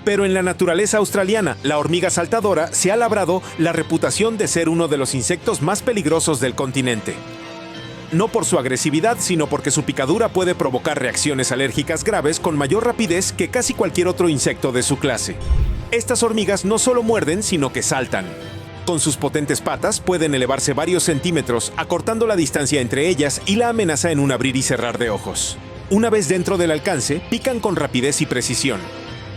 Pero en la naturaleza australiana, la hormiga saltadora se ha labrado la reputación de ser uno de los insectos más peligrosos del continente. No por su agresividad, sino porque su picadura puede provocar reacciones alérgicas graves con mayor rapidez que casi cualquier otro insecto de su clase. Estas hormigas no solo muerden, sino que saltan. Con sus potentes patas pueden elevarse varios centímetros, acortando la distancia entre ellas y la amenaza en un abrir y cerrar de ojos. Una vez dentro del alcance, pican con rapidez y precisión.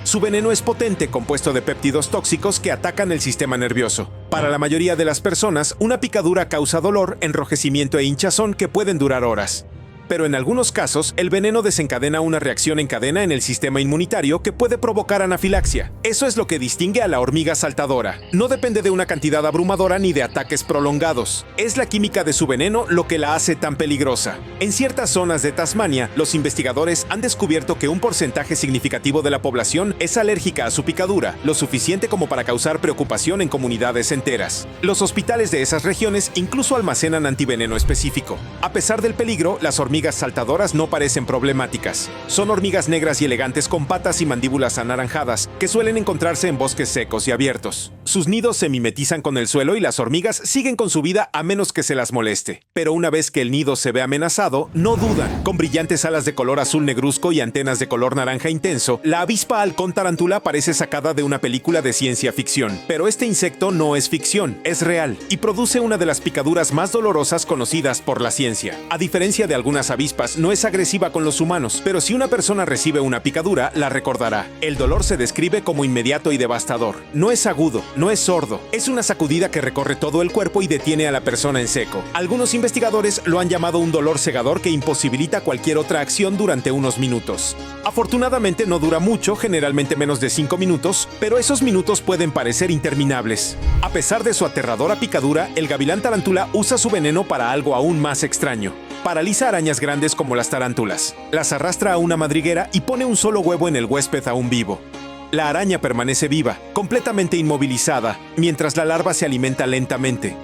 Su veneno es potente, compuesto de péptidos tóxicos que atacan el sistema nervioso. Para la mayoría de las personas, una picadura causa dolor, enrojecimiento e hinchazón que pueden durar horas. Pero en algunos casos, el veneno desencadena una reacción en cadena en el sistema inmunitario que puede provocar anafilaxia. Eso es lo que distingue a la hormiga saltadora. No depende de una cantidad abrumadora ni de ataques prolongados. Es la química de su veneno lo que la hace tan peligrosa. En ciertas zonas de Tasmania, los investigadores han descubierto que un porcentaje significativo de la población es alérgica a su picadura, lo suficiente como para causar preocupación en comunidades enteras. Los hospitales de esas regiones incluso almacenan antiveneno específico. A pesar del peligro, las hormigas saltadoras no parecen problemáticas. Son hormigas negras y elegantes con patas y mandíbulas anaranjadas que suelen encontrarse en bosques secos y abiertos. Sus nidos se mimetizan con el suelo y las hormigas siguen con su vida a menos que se las moleste. Pero una vez que el nido se ve amenazado, no dudan. Con brillantes alas de color azul negruzco y antenas de color naranja intenso, la avispa halcón tarántula parece sacada de una película de ciencia ficción. Pero este insecto no es ficción, es real y produce una de las picaduras más dolorosas conocidas por la ciencia. A diferencia de algunas avispas, no es agresiva con los humanos, pero si una persona recibe una picadura, la recordará. El dolor se describe como inmediato y devastador. No es agudo, no es sordo. Es una sacudida que recorre todo el cuerpo y detiene a la persona en seco. Algunos investigadores lo han llamado un dolor cegador que imposibilita cualquier otra acción durante unos minutos. Afortunadamente no dura mucho, generalmente menos de 5 minutos, pero esos minutos pueden parecer interminables. A pesar de su aterradora picadura, el gavilán tarántula usa su veneno para algo aún más extraño. Paraliza arañas grandes como las tarántulas, las arrastra a una madriguera y pone un solo huevo en el huésped aún vivo. La araña permanece viva, completamente inmovilizada, mientras la larva se alimenta lentamente.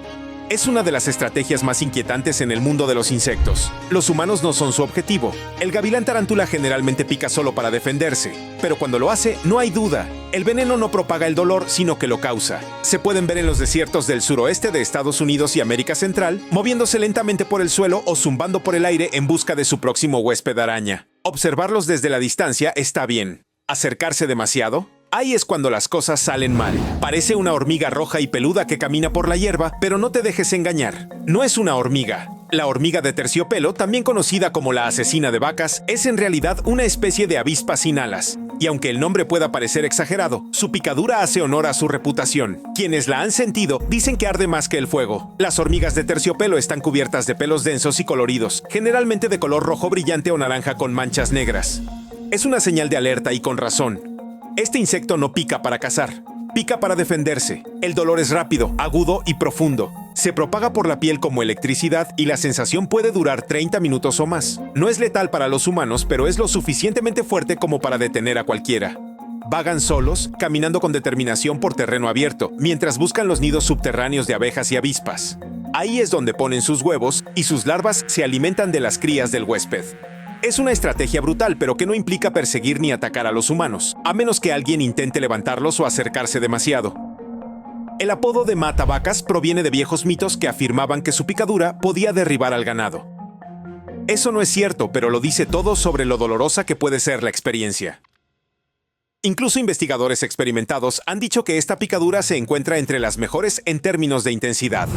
Es una de las estrategias más inquietantes en el mundo de los insectos. Los humanos no son su objetivo. El gavilán tarántula generalmente pica solo para defenderse, pero cuando lo hace, no hay duda. El veneno no propaga el dolor, sino que lo causa. Se pueden ver en los desiertos del suroeste de Estados Unidos y América Central, moviéndose lentamente por el suelo o zumbando por el aire en busca de su próximo huésped araña. Observarlos desde la distancia está bien. ¿Acercarse demasiado? Ahí es cuando las cosas salen mal. Parece una hormiga roja y peluda que camina por la hierba, pero no te dejes engañar. No es una hormiga. La hormiga de terciopelo, también conocida como la asesina de vacas, es en realidad una especie de avispa sin alas. Y aunque el nombre pueda parecer exagerado, su picadura hace honor a su reputación. Quienes la han sentido dicen que arde más que el fuego. Las hormigas de terciopelo están cubiertas de pelos densos y coloridos, generalmente de color rojo brillante o naranja con manchas negras. Es una señal de alerta y con razón. Este insecto no pica para cazar, pica para defenderse. El dolor es rápido, agudo y profundo. Se propaga por la piel como electricidad y la sensación puede durar 30 minutos o más. No es letal para los humanos, pero es lo suficientemente fuerte como para detener a cualquiera. Vagan solos, caminando con determinación por terreno abierto, mientras buscan los nidos subterráneos de abejas y avispas. Ahí es donde ponen sus huevos y sus larvas se alimentan de las crías del huésped. Es una estrategia brutal, pero que no implica perseguir ni atacar a los humanos, a menos que alguien intente levantarlos o acercarse demasiado. El apodo de matabacas proviene de viejos mitos que afirmaban que su picadura podía derribar al ganado. Eso no es cierto, pero lo dice todo sobre lo dolorosa que puede ser la experiencia. Incluso investigadores experimentados han dicho que esta picadura se encuentra entre las mejores en términos de intensidad.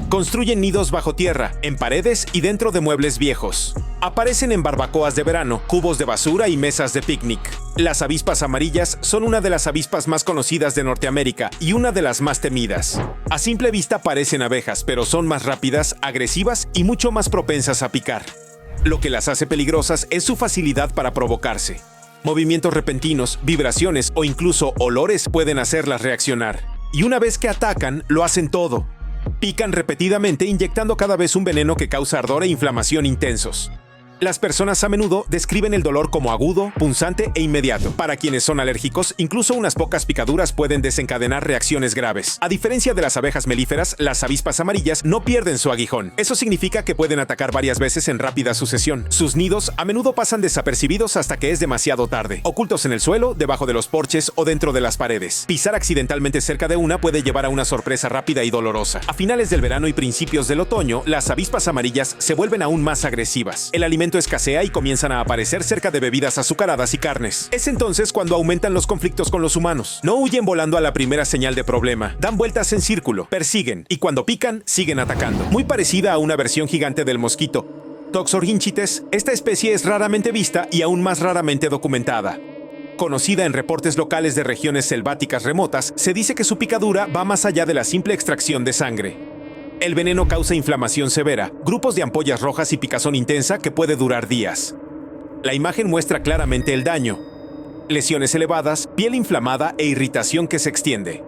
Construyen nidos bajo tierra, en paredes y dentro de muebles viejos. Aparecen en barbacoas de verano, cubos de basura y mesas de picnic. Las avispas amarillas son una de las avispas más conocidas de Norteamérica y una de las más temidas. A simple vista parecen abejas, pero son más rápidas, agresivas y mucho más propensas a picar. Lo que las hace peligrosas es su facilidad para provocarse. Movimientos repentinos, vibraciones o incluso olores pueden hacerlas reaccionar. Y una vez que atacan, lo hacen todo. Pican repetidamente inyectando cada vez un veneno que causa ardor e inflamación intensos. Las personas a menudo describen el dolor como agudo, punzante e inmediato. Para quienes son alérgicos, incluso unas pocas picaduras pueden desencadenar reacciones graves. A diferencia de las abejas melíferas, las avispas amarillas no pierden su aguijón. Eso significa que pueden atacar varias veces en rápida sucesión. Sus nidos a menudo pasan desapercibidos hasta que es demasiado tarde, ocultos en el suelo, debajo de los porches o dentro de las paredes. Pisar accidentalmente cerca de una puede llevar a una sorpresa rápida y dolorosa. A finales del verano y principios del otoño, las avispas amarillas se vuelven aún más agresivas. El alimento escasea y comienzan a aparecer cerca de bebidas azucaradas y carnes. Es entonces cuando aumentan los conflictos con los humanos. No huyen volando a la primera señal de problema, dan vueltas en círculo, persiguen y cuando pican, siguen atacando. Muy parecida a una versión gigante del mosquito Toxorhynchites, esta especie es raramente vista y aún más raramente documentada. Conocida en reportes locales de regiones selváticas remotas, se dice que su picadura va más allá de la simple extracción de sangre. El veneno causa inflamación severa, grupos de ampollas rojas y picazón intensa que puede durar días. La imagen muestra claramente el daño. Lesiones elevadas, piel inflamada e irritación que se extiende.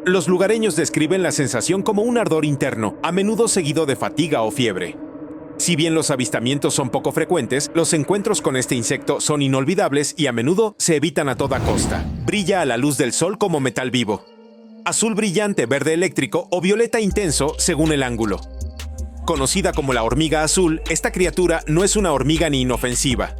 Los lugareños describen la sensación como un ardor interno, a menudo seguido de fatiga o fiebre. Si bien los avistamientos son poco frecuentes, los encuentros con este insecto son inolvidables y a menudo se evitan a toda costa. Brilla a la luz del sol como metal vivo. Azul brillante, verde eléctrico o violeta intenso según el ángulo. Conocida como la hormiga azul, esta criatura no es una hormiga ni inofensiva.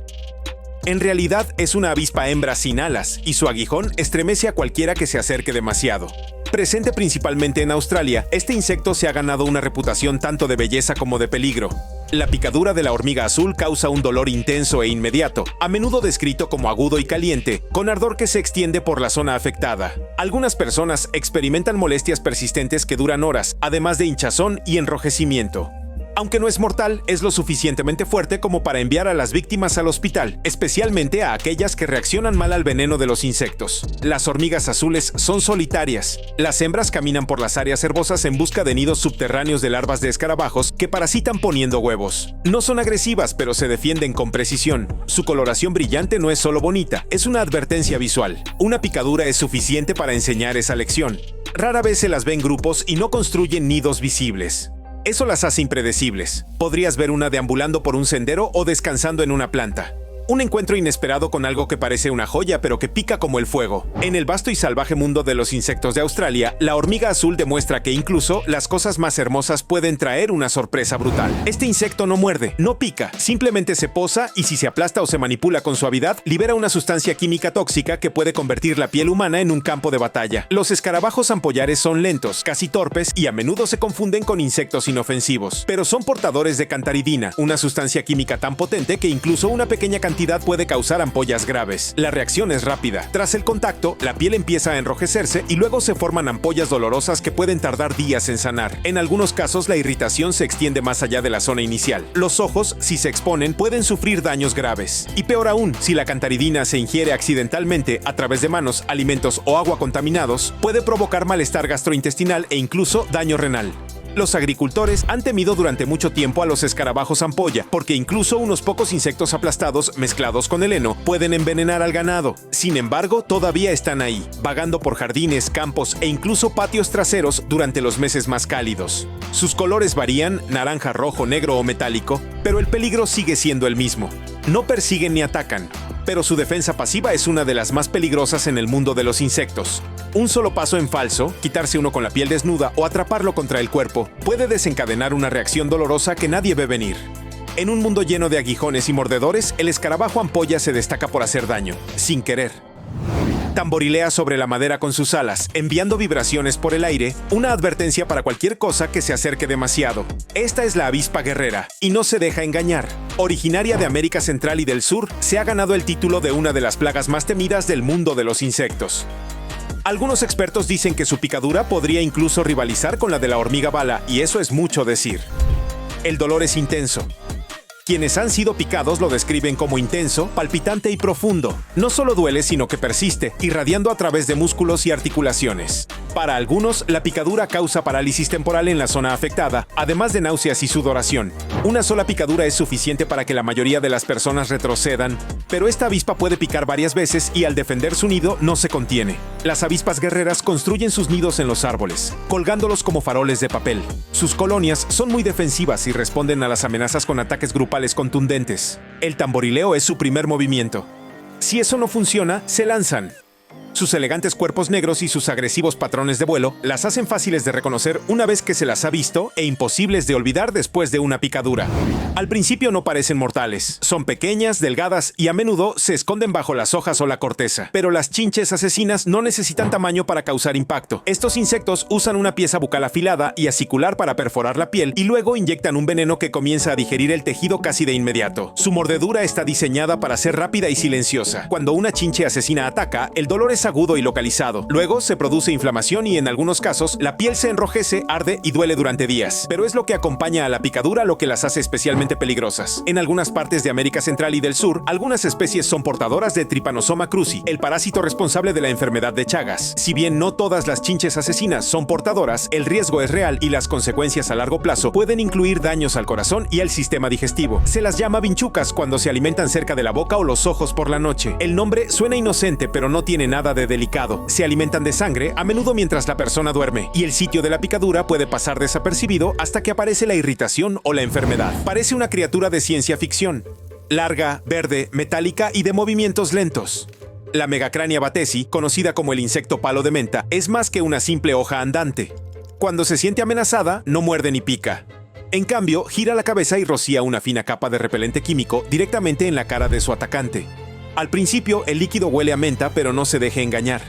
En realidad es una avispa hembra sin alas y su aguijón estremece a cualquiera que se acerque demasiado. Presente principalmente en Australia, este insecto se ha ganado una reputación tanto de belleza como de peligro. La picadura de la hormiga azul causa un dolor intenso e inmediato, a menudo descrito como agudo y caliente, con ardor que se extiende por la zona afectada. Algunas personas experimentan molestias persistentes que duran horas, además de hinchazón y enrojecimiento. Aunque no es mortal, es lo suficientemente fuerte como para enviar a las víctimas al hospital, especialmente a aquellas que reaccionan mal al veneno de los insectos. Las hormigas azules son solitarias. Las hembras caminan por las áreas herbosas en busca de nidos subterráneos de larvas de escarabajos que parasitan poniendo huevos. No son agresivas, pero se defienden con precisión. Su coloración brillante no es solo bonita, es una advertencia visual. Una picadura es suficiente para enseñar esa lección. Rara vez se las ve en grupos y no construyen nidos visibles. Eso las hace impredecibles. Podrías ver una deambulando por un sendero o descansando en una planta. Un encuentro inesperado con algo que parece una joya pero que pica como el fuego. En el vasto y salvaje mundo de los insectos de Australia, la hormiga azul demuestra que incluso las cosas más hermosas pueden traer una sorpresa brutal. Este insecto no muerde, no pica, simplemente se posa y si se aplasta o se manipula con suavidad, libera una sustancia química tóxica que puede convertir la piel humana en un campo de batalla. Los escarabajos ampollares son lentos, casi torpes y a menudo se confunden con insectos inofensivos, pero son portadores de cantaridina, una sustancia química tan potente que incluso una pequeña cantidad cantidad puede causar ampollas graves. La reacción es rápida. Tras el contacto, la piel empieza a enrojecerse y luego se forman ampollas dolorosas que pueden tardar días en sanar. En algunos casos, la irritación se extiende más allá de la zona inicial. Los ojos, si se exponen, pueden sufrir daños graves. Y peor aún, si la cantaridina se ingiere accidentalmente a través de manos, alimentos o agua contaminados, puede provocar malestar gastrointestinal e incluso daño renal. Los agricultores han temido durante mucho tiempo a los escarabajos ampolla, porque incluso unos pocos insectos aplastados mezclados con el heno pueden envenenar al ganado. Sin embargo, todavía están ahí, vagando por jardines, campos e incluso patios traseros durante los meses más cálidos. Sus colores varían, naranja, rojo, negro o metálico, pero el peligro sigue siendo el mismo. No persiguen ni atacan, pero su defensa pasiva es una de las más peligrosas en el mundo de los insectos. Un solo paso en falso, quitarse uno con la piel desnuda o atraparlo contra el cuerpo, puede desencadenar una reacción dolorosa que nadie ve venir. En un mundo lleno de aguijones y mordedores, el escarabajo ampolla se destaca por hacer daño, sin querer. Tamborilea sobre la madera con sus alas, enviando vibraciones por el aire, una advertencia para cualquier cosa que se acerque demasiado. Esta es la avispa guerrera, y no se deja engañar. Originaria de América Central y del Sur, se ha ganado el título de una de las plagas más temidas del mundo de los insectos. Algunos expertos dicen que su picadura podría incluso rivalizar con la de la hormiga bala, y eso es mucho decir. El dolor es intenso. Quienes han sido picados lo describen como intenso, palpitante y profundo. No solo duele, sino que persiste, irradiando a través de músculos y articulaciones. Para algunos, la picadura causa parálisis temporal en la zona afectada, además de náuseas y sudoración. Una sola picadura es suficiente para que la mayoría de las personas retrocedan, pero esta avispa puede picar varias veces y al defender su nido no se contiene. Las avispas guerreras construyen sus nidos en los árboles, colgándolos como faroles de papel. Sus colonias son muy defensivas y responden a las amenazas con ataques grupales contundentes. El tamborileo es su primer movimiento. Si eso no funciona, se lanzan. Sus elegantes cuerpos negros y sus agresivos patrones de vuelo las hacen fáciles de reconocer una vez que se las ha visto e imposibles de olvidar después de una picadura. Al principio no parecen mortales. Son pequeñas, delgadas y a menudo se esconden bajo las hojas o la corteza. Pero las chinches asesinas no necesitan tamaño para causar impacto. Estos insectos usan una pieza bucal afilada y acicular para perforar la piel y luego inyectan un veneno que comienza a digerir el tejido casi de inmediato. Su mordedura está diseñada para ser rápida y silenciosa. Cuando una chinche asesina ataca, el dolor es agudo y localizado. Luego se produce inflamación y en algunos casos la piel se enrojece, arde y duele durante días. Pero es lo que acompaña a la picadura lo que las hace especialmente peligrosas. En algunas partes de América Central y del Sur, algunas especies son portadoras de Trypanosoma cruzi, el parásito responsable de la enfermedad de Chagas. Si bien no todas las chinches asesinas son portadoras, el riesgo es real y las consecuencias a largo plazo pueden incluir daños al corazón y al sistema digestivo. Se las llama vinchucas cuando se alimentan cerca de la boca o los ojos por la noche. El nombre suena inocente, pero no tiene nada de delicado. Se alimentan de sangre, a menudo mientras la persona duerme, y el sitio de la picadura puede pasar desapercibido hasta que aparece la irritación o la enfermedad. Parece una criatura de ciencia ficción. Larga, verde, metálica y de movimientos lentos. La Megacrania batesi, conocida como el insecto palo de menta, es más que una simple hoja andante. Cuando se siente amenazada, no muerde ni pica. En cambio, gira la cabeza y rocía una fina capa de repelente químico directamente en la cara de su atacante. Al principio, el líquido huele a menta, pero no se deje engañar.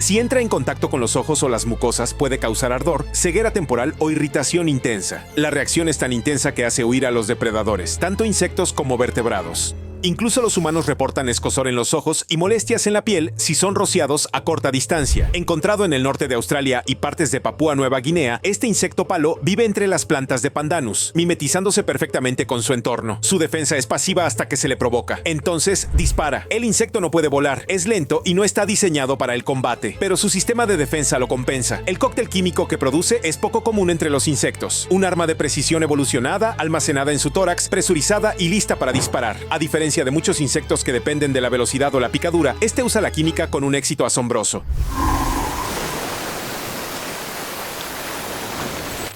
Si entra en contacto con los ojos o las mucosas, puede causar ardor, ceguera temporal o irritación intensa. La reacción es tan intensa que hace huir a los depredadores, tanto insectos como vertebrados. Incluso los humanos reportan escozor en los ojos y molestias en la piel si son rociados a corta distancia. Encontrado en el norte de Australia y partes de Papúa Nueva Guinea, este insecto palo vive entre las plantas de pandanus, mimetizándose perfectamente con su entorno. Su defensa es pasiva hasta que se le provoca. Entonces, dispara. El insecto no puede volar, es lento y no está diseñado para el combate, pero su sistema de defensa lo compensa. El cóctel químico que produce es poco común entre los insectos. Un arma de precisión evolucionada, almacenada en su tórax, presurizada y lista para disparar. A diferencia de muchos insectos que dependen de la velocidad o la picadura, este usa la química con un éxito asombroso.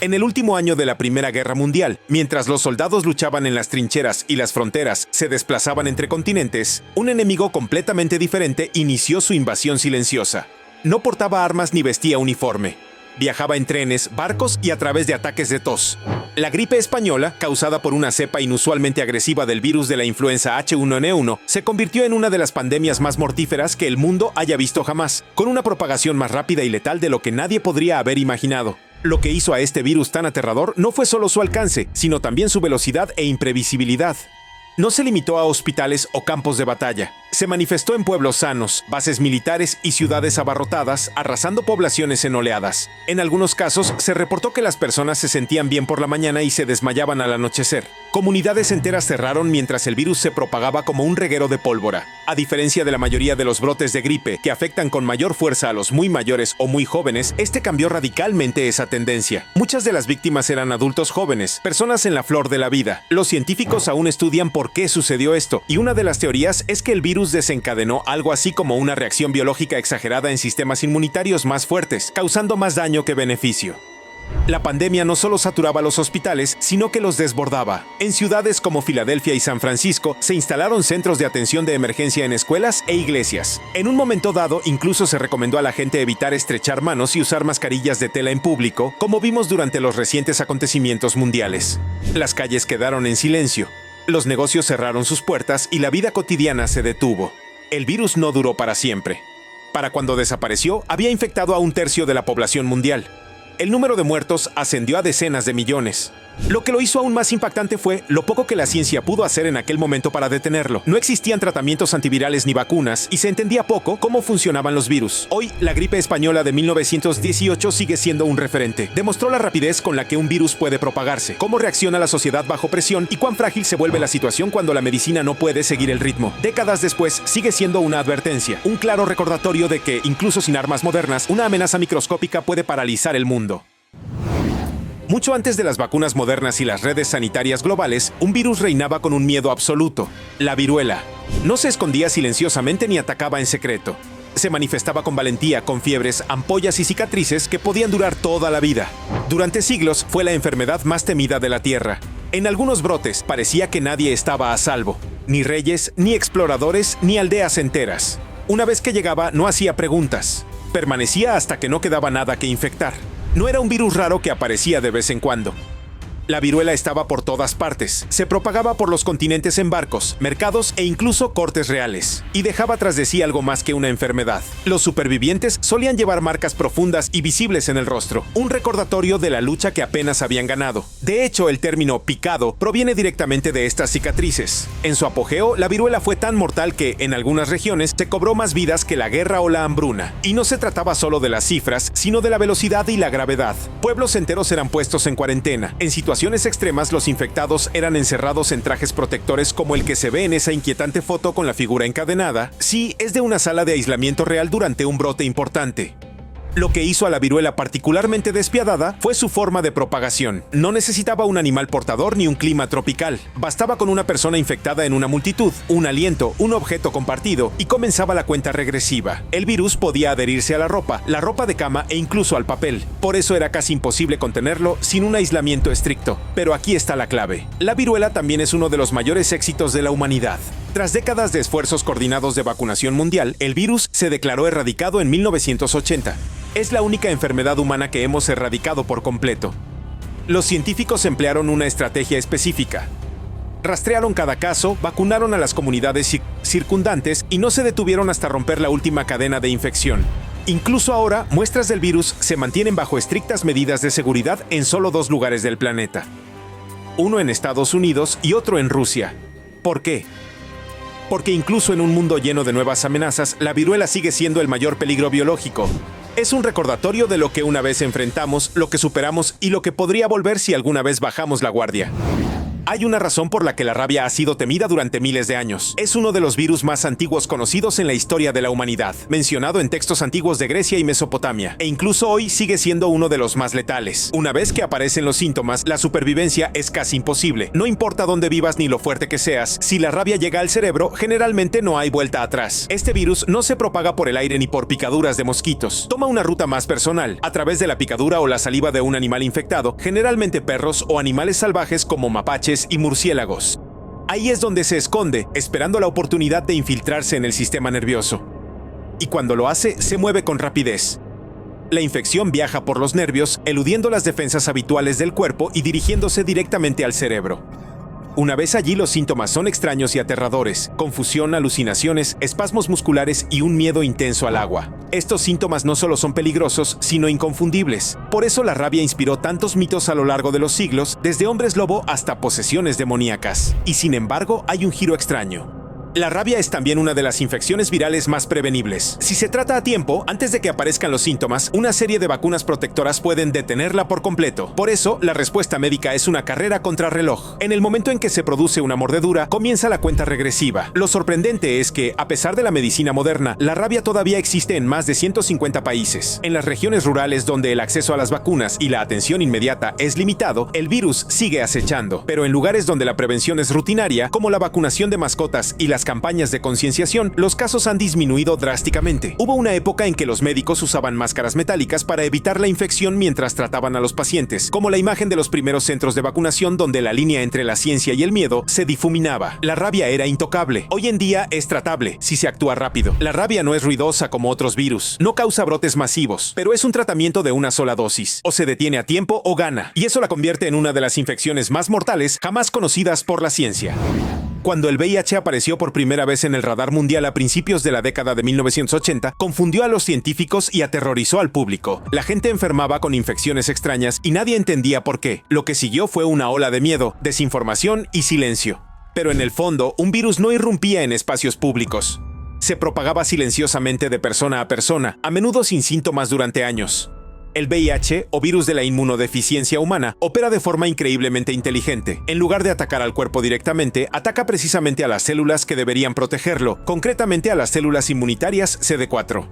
En el último año de la Primera Guerra Mundial, mientras los soldados luchaban en las trincheras y las fronteras se desplazaban entre continentes, un enemigo completamente diferente inició su invasión silenciosa. No portaba armas ni vestía uniforme. Viajaba en trenes, barcos y a través de ataques de tos. La gripe española, causada por una cepa inusualmente agresiva del virus de la influenza H1N1, se convirtió en una de las pandemias más mortíferas que el mundo haya visto jamás, con una propagación más rápida y letal de lo que nadie podría haber imaginado. Lo que hizo a este virus tan aterrador no fue solo su alcance, sino también su velocidad e imprevisibilidad. No se limitó a hospitales o campos de batalla. Se manifestó en pueblos sanos, bases militares y ciudades abarrotadas, arrasando poblaciones en oleadas. En algunos casos, se reportó que las personas se sentían bien por la mañana y se desmayaban al anochecer. Comunidades enteras cerraron mientras el virus se propagaba como un reguero de pólvora. A diferencia de la mayoría de los brotes de gripe, que afectan con mayor fuerza a los muy mayores o muy jóvenes, este cambió radicalmente esa tendencia. Muchas de las víctimas eran adultos jóvenes, personas en la flor de la vida. Los científicos aún estudian por qué sucedió esto, y una de las teorías es que el virus desencadenó algo así como una reacción biológica exagerada en sistemas inmunitarios más fuertes, causando más daño que beneficio. La pandemia no solo saturaba los hospitales, sino que los desbordaba. En ciudades como Filadelfia y San Francisco se instalaron centros de atención de emergencia en escuelas e iglesias. En un momento dado, incluso se recomendó a la gente evitar estrechar manos y usar mascarillas de tela en público, como vimos durante los recientes acontecimientos mundiales. Las calles quedaron en silencio. Los negocios cerraron sus puertas y la vida cotidiana se detuvo. El virus no duró para siempre. Para cuando desapareció, había infectado a 1/3 de la población mundial. El número de muertos ascendió a decenas de millones. Lo que lo hizo aún más impactante fue lo poco que la ciencia pudo hacer en aquel momento para detenerlo. No existían tratamientos antivirales ni vacunas y se entendía poco cómo funcionaban los virus. Hoy, la gripe española de 1918 sigue siendo un referente. Demostró la rapidez con la que un virus puede propagarse, cómo reacciona la sociedad bajo presión y cuán frágil se vuelve la situación cuando la medicina no puede seguir el ritmo. Décadas después, sigue siendo una advertencia, un claro recordatorio de que, incluso sin armas modernas, una amenaza microscópica puede paralizar el mundo. Mucho antes de las vacunas modernas y las redes sanitarias globales, un virus reinaba con un miedo absoluto: la viruela. No se escondía silenciosamente ni atacaba en secreto. Se manifestaba con valentía, con fiebres, ampollas y cicatrices que podían durar toda la vida. Durante siglos fue la enfermedad más temida de la Tierra. En algunos brotes parecía que nadie estaba a salvo. Ni reyes, ni exploradores, ni aldeas enteras. Una vez que llegaba, no hacía preguntas. Permanecía hasta que no quedaba nada que infectar. No era un virus raro que aparecía de vez en cuando. La viruela estaba por todas partes. Se propagaba por los continentes en barcos, mercados e incluso cortes reales. Y dejaba tras de sí algo más que una enfermedad. Los supervivientes solían llevar marcas profundas y visibles en el rostro, un recordatorio de la lucha que apenas habían ganado. De hecho, el término picado proviene directamente de estas cicatrices. En su apogeo, la viruela fue tan mortal que, en algunas regiones, se cobró más vidas que la guerra o la hambruna. Y no se trataba solo de las cifras, sino de la velocidad y la gravedad. Pueblos enteros eran puestos en cuarentena. En situaciones extremas, los infectados eran encerrados en trajes protectores como el que se ve en esa inquietante foto con la figura encadenada. Sí, es de una sala de aislamiento real durante un brote importante. Lo que hizo a la viruela particularmente despiadada fue su forma de propagación. No necesitaba un animal portador ni un clima tropical. Bastaba con una persona infectada en una multitud, un aliento, un objeto compartido, y comenzaba la cuenta regresiva. El virus podía adherirse a la ropa de cama e incluso al papel. Por eso era casi imposible contenerlo sin un aislamiento estricto. Pero aquí está la clave. La viruela también es uno de los mayores éxitos de la humanidad. Tras décadas de esfuerzos coordinados de vacunación mundial, el virus se declaró erradicado en 1980. Es la única enfermedad humana que hemos erradicado por completo. Los científicos emplearon una estrategia específica. Rastrearon cada caso, vacunaron a las comunidades circundantes y no se detuvieron hasta romper la última cadena de infección. Incluso ahora, muestras del virus se mantienen bajo estrictas medidas de seguridad en solo 2 lugares del planeta. Uno en Estados Unidos y otro en Rusia. ¿Por qué? Porque incluso en un mundo lleno de nuevas amenazas, la viruela sigue siendo el mayor peligro biológico. Es un recordatorio de lo que una vez enfrentamos, lo que superamos y lo que podría volver si alguna vez bajamos la guardia. Hay una razón por la que la rabia ha sido temida durante miles de años. Es uno de los virus más antiguos conocidos en la historia de la humanidad, mencionado en textos antiguos de Grecia y Mesopotamia, e incluso hoy sigue siendo uno de los más letales. Una vez que aparecen los síntomas, la supervivencia es casi imposible. No importa dónde vivas ni lo fuerte que seas, si la rabia llega al cerebro, generalmente no hay vuelta atrás. Este virus no se propaga por el aire ni por picaduras de mosquitos. Toma una ruta más personal, a través de la picadura o la saliva de un animal infectado, generalmente perros o animales salvajes como mapaches y murciélagos. Ahí es donde se esconde, esperando la oportunidad de infiltrarse en el sistema nervioso. Y cuando lo hace, se mueve con rapidez. La infección viaja por los nervios, eludiendo las defensas habituales del cuerpo y dirigiéndose directamente al cerebro. Una vez allí, los síntomas son extraños y aterradores: confusión, alucinaciones, espasmos musculares y un miedo intenso al agua. Estos síntomas no solo son peligrosos, sino inconfundibles. Por eso la rabia inspiró tantos mitos a lo largo de los siglos, desde hombres lobo hasta posesiones demoníacas. Y sin embargo, hay un giro extraño. La rabia es también una de las infecciones virales más prevenibles. Si se trata a tiempo, antes de que aparezcan los síntomas, una serie de vacunas protectoras pueden detenerla por completo. Por eso, la respuesta médica es una carrera contra reloj. En el momento en que se produce una mordedura, comienza la cuenta regresiva. Lo sorprendente es que, a pesar de la medicina moderna, la rabia todavía existe en más de 150 países. En las regiones rurales donde el acceso a las vacunas y la atención inmediata es limitado, el virus sigue acechando. Pero en lugares donde la prevención es rutinaria, como la vacunación de mascotas y las campañas de concienciación, los casos han disminuido drásticamente. Hubo una época en que los médicos usaban máscaras metálicas para evitar la infección mientras trataban a los pacientes, como la imagen de los primeros centros de vacunación donde la línea entre la ciencia y el miedo se difuminaba. La rabia era intocable. Hoy en día es tratable si se actúa rápido. La rabia no es ruidosa como otros virus, no causa brotes masivos, pero es un tratamiento de una sola dosis. O se detiene a tiempo o gana, y eso la convierte en una de las infecciones más mortales jamás conocidas por la ciencia. Cuando el VIH apareció por primera vez en el radar mundial a principios de la década de 1980, confundió a los científicos y aterrorizó al público. La gente enfermaba con infecciones extrañas y nadie entendía por qué. Lo que siguió fue una ola de miedo, desinformación y silencio. Pero en el fondo, un virus no irrumpía en espacios públicos. Se propagaba silenciosamente de persona a persona, a menudo sin síntomas durante años. El VIH, o virus de la inmunodeficiencia humana, opera de forma increíblemente inteligente. En lugar de atacar al cuerpo directamente, ataca precisamente a las células que deberían protegerlo, concretamente a las células inmunitarias CD4.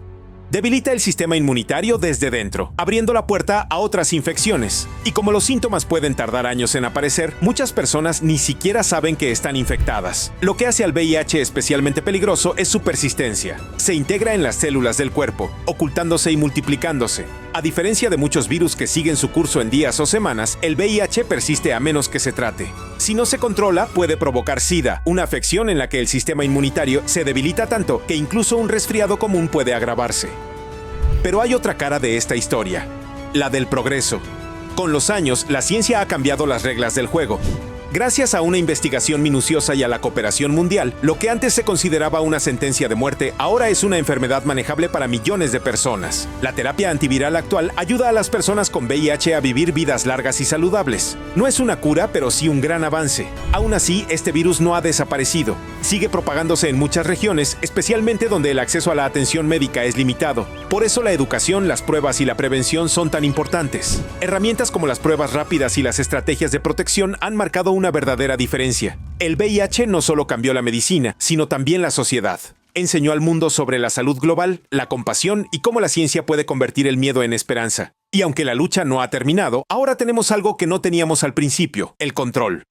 Debilita el sistema inmunitario desde dentro, abriendo la puerta a otras infecciones. Y como los síntomas pueden tardar años en aparecer, muchas personas ni siquiera saben que están infectadas. Lo que hace al VIH especialmente peligroso es su persistencia. Se integra en las células del cuerpo, ocultándose y multiplicándose. A diferencia de muchos virus que siguen su curso en días o semanas, el VIH persiste a menos que se trate. Si no se controla, puede provocar SIDA, una afección en la que el sistema inmunitario se debilita tanto que incluso un resfriado común puede agravarse. Pero hay otra cara de esta historia, la del progreso. Con los años, la ciencia ha cambiado las reglas del juego. Gracias a una investigación minuciosa y a la cooperación mundial, lo que antes se consideraba una sentencia de muerte ahora es una enfermedad manejable para millones de personas. La terapia antiviral actual ayuda a las personas con VIH a vivir vidas largas y saludables. No es una cura, pero sí un gran avance. Aún así, este virus no ha desaparecido. Sigue propagándose en muchas regiones, especialmente donde el acceso a la atención médica es limitado. Por eso la educación, las pruebas y la prevención son tan importantes. Herramientas como las pruebas rápidas y las estrategias de protección han marcado una verdadera diferencia. El VIH no solo cambió la medicina, sino también la sociedad. Enseñó al mundo sobre la salud global, la compasión y cómo la ciencia puede convertir el miedo en esperanza. Y aunque la lucha no ha terminado, ahora tenemos algo que no teníamos al principio: el control.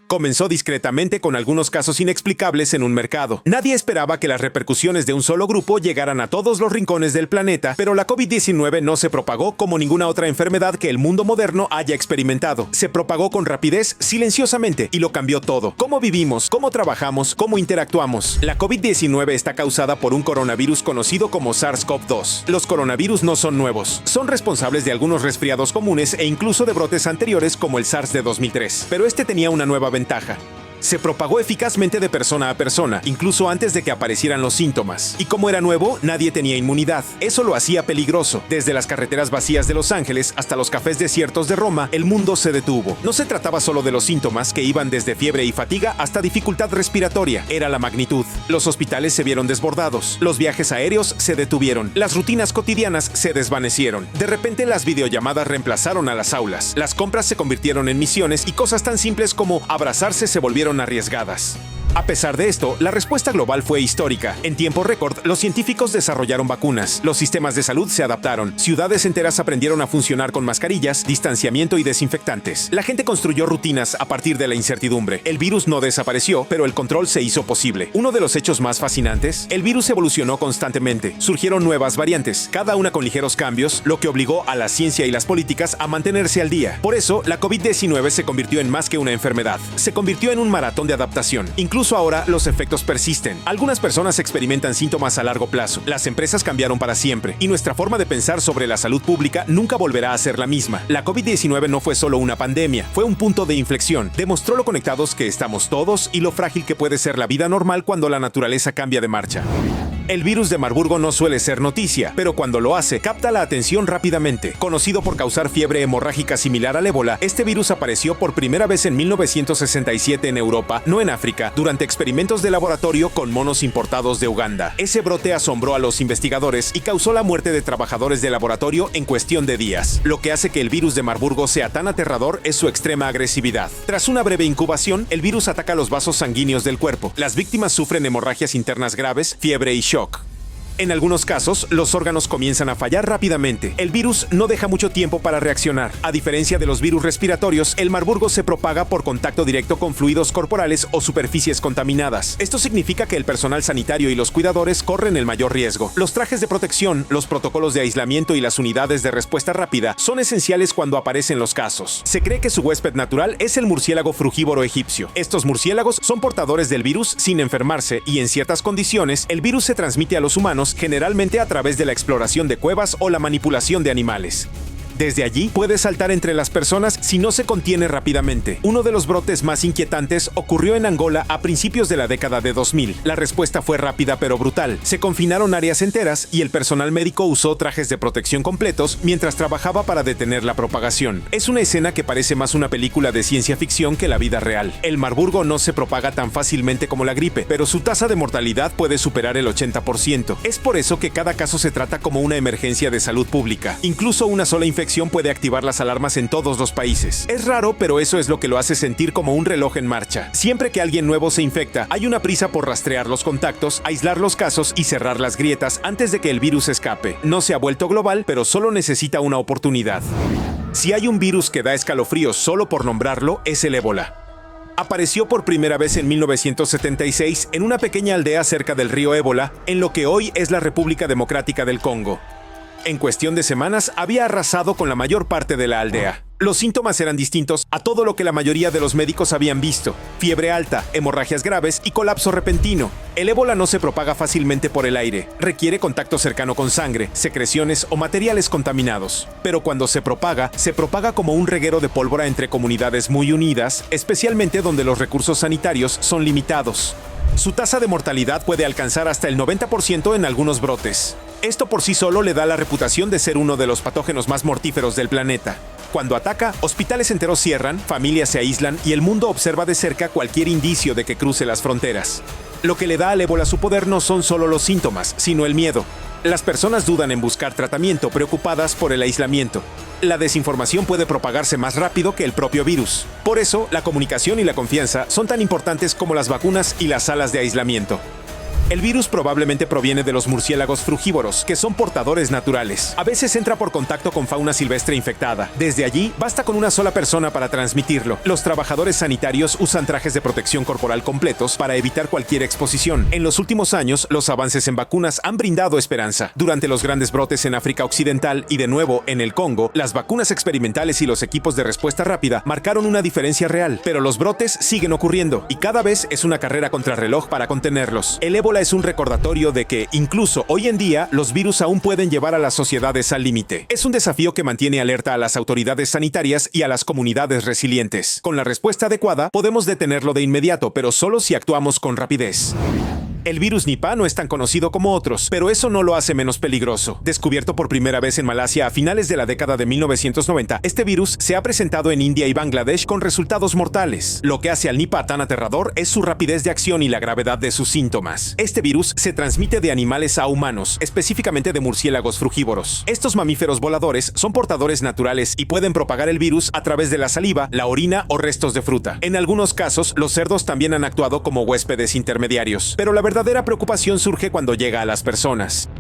Comenzó discretamente con algunos casos inexplicables en un mercado. Nadie esperaba que las repercusiones de un solo grupo llegaran a todos los rincones del planeta, pero la COVID-19 no se propagó como ninguna otra enfermedad que el mundo moderno haya experimentado. Se propagó con rapidez, silenciosamente, y lo cambió todo. Cómo vivimos, cómo trabajamos, cómo interactuamos. La COVID-19 está causada por un coronavirus conocido como SARS-CoV-2. Los coronavirus no son nuevos. Son responsables de algunos resfriados comunes e incluso de brotes anteriores como el SARS de 2003. Pero este tenía una nueva ventaja. Se propagó eficazmente de persona a persona, incluso antes de que aparecieran los síntomas. Y como era nuevo, nadie tenía inmunidad. Eso lo hacía peligroso. Desde las carreteras vacías de Los Ángeles hasta los cafés desiertos de Roma, el mundo se detuvo. No se trataba solo de los síntomas, que iban desde fiebre y fatiga hasta dificultad respiratoria. Era la magnitud. Los hospitales se vieron desbordados. Los viajes aéreos se detuvieron. Las rutinas cotidianas se desvanecieron. De repente, las videollamadas reemplazaron a las aulas. Las compras se convirtieron en misiones y cosas tan simples como abrazarse se volvieron arriesgadas. A pesar de esto, la respuesta global fue histórica. En tiempo récord, los científicos desarrollaron vacunas, los sistemas de salud se adaptaron, ciudades enteras aprendieron a funcionar con mascarillas, distanciamiento y desinfectantes. La gente construyó rutinas a partir de la incertidumbre. El virus no desapareció, pero el control se hizo posible. Uno de los hechos más fascinantes: el virus evolucionó constantemente. Surgieron nuevas variantes, cada una con ligeros cambios, lo que obligó a la ciencia y las políticas a mantenerse al día. Por eso, la COVID-19 se convirtió en más que una enfermedad. Se convirtió en un maratón de adaptación. Incluso Incluso ahora los efectos persisten. Algunas personas experimentan síntomas a largo plazo. Las empresas cambiaron para siempre y nuestra forma de pensar sobre la salud pública nunca volverá a ser la misma. La COVID-19 no fue solo una pandemia, fue un punto de inflexión. Demostró lo conectados que estamos todos y lo frágil que puede ser la vida normal cuando la naturaleza cambia de marcha. El virus de Marburgo no suele ser noticia, pero cuando lo hace, capta la atención rápidamente. Conocido por causar fiebre hemorrágica similar al ébola, este virus apareció por primera vez en 1967 en Europa, no en África, durante experimentos de laboratorio con monos importados de Uganda. Ese brote asombró a los investigadores y causó la muerte de trabajadores de laboratorio en cuestión de días. Lo que hace que el virus de Marburgo sea tan aterrador es su extrema agresividad. Tras una breve incubación, el virus ataca los vasos sanguíneos del cuerpo. Las víctimas sufren hemorragias internas graves, fiebre y shock. En algunos casos, los órganos comienzan a fallar rápidamente. El virus no deja mucho tiempo para reaccionar. A diferencia de los virus respiratorios, el Marburgo se propaga por contacto directo con fluidos corporales o superficies contaminadas. Esto significa que el personal sanitario y los cuidadores corren el mayor riesgo. Los trajes de protección, los protocolos de aislamiento y las unidades de respuesta rápida son esenciales cuando aparecen los casos. Se cree que su huésped natural es el murciélago frugívoro egipcio. Estos murciélagos son portadores del virus sin enfermarse y en ciertas condiciones, el virus se transmite a los humanos generalmente a través de la exploración de cuevas o la manipulación de animales. Desde allí puede saltar entre las personas si no se contiene rápidamente. Uno de los brotes más inquietantes ocurrió en Angola a principios de la década de 2000. La respuesta fue rápida pero brutal. Se confinaron áreas enteras y el personal médico usó trajes de protección completos mientras trabajaba para detener la propagación. Es una escena que parece más una película de ciencia ficción que la vida real. El Marburgo no se propaga tan fácilmente como la gripe, pero su tasa de mortalidad puede superar el 80%. Es por eso que cada caso se trata como una emergencia de salud pública. Incluso una sola infección puede activar las alarmas en todos los países. Es raro, pero eso es lo que lo hace sentir como un reloj en marcha. Siempre que alguien nuevo se infecta, hay una prisa por rastrear los contactos, aislar los casos y cerrar las grietas antes de que el virus escape. No se ha vuelto global, pero solo necesita una oportunidad. Si hay un virus que da escalofríos solo por nombrarlo, es el ébola. Apareció por primera vez en 1976 en una pequeña aldea cerca del río Ébola, en lo que hoy es la República Democrática del Congo. En cuestión de semanas, había arrasado con la mayor parte de la aldea. Los síntomas eran distintos a todo lo que la mayoría de los médicos habían visto: fiebre alta, hemorragias graves y colapso repentino. El ébola no se propaga fácilmente por el aire, requiere contacto cercano con sangre, secreciones o materiales contaminados. Pero cuando se propaga como un reguero de pólvora entre comunidades muy unidas, especialmente donde los recursos sanitarios son limitados. Su tasa de mortalidad puede alcanzar hasta el 90% en algunos brotes. Esto por sí solo le da la reputación de ser uno de los patógenos más mortíferos del planeta. Cuando ataca, hospitales enteros cierran, familias se aíslan y el mundo observa de cerca cualquier indicio de que cruce las fronteras. Lo que le da al ébola su poder no son solo los síntomas, sino el miedo. Las personas dudan en buscar tratamiento, preocupadas por el aislamiento. La desinformación puede propagarse más rápido que el propio virus. Por eso, la comunicación y la confianza son tan importantes como las vacunas y las salas de aislamiento. El virus probablemente proviene de los murciélagos frugívoros, que son portadores naturales. A veces entra por contacto con fauna silvestre infectada. Desde allí, basta con una sola persona para transmitirlo. Los trabajadores sanitarios usan trajes de protección corporal completos para evitar cualquier exposición. En los últimos años, los avances en vacunas han brindado esperanza. Durante los grandes brotes en África Occidental y de nuevo en el Congo, las vacunas experimentales y los equipos de respuesta rápida marcaron una diferencia real. Pero los brotes siguen ocurriendo y cada vez es una carrera contrarreloj para contenerlos. El ébola es un recordatorio de que, incluso hoy en día, los virus aún pueden llevar a las sociedades al límite. Es un desafío que mantiene alerta a las autoridades sanitarias y a las comunidades resilientes. Con la respuesta adecuada, podemos detenerlo de inmediato, pero solo si actuamos con rapidez. El virus Nipah no es tan conocido como otros, pero eso no lo hace menos peligroso. Descubierto por primera vez en Malasia a finales de la década de 1990, este virus se ha presentado en India y Bangladesh con resultados mortales. Lo que hace al Nipah tan aterrador es su rapidez de acción y la gravedad de sus síntomas. Este virus se transmite de animales a humanos, específicamente de murciélagos frugívoros. Estos mamíferos voladores son portadores naturales y pueden propagar el virus a través de la saliva, la orina o restos de fruta. En algunos casos, los cerdos también han actuado como huéspedes intermediarios, pero la verdadera preocupación surge cuando llega a las personas.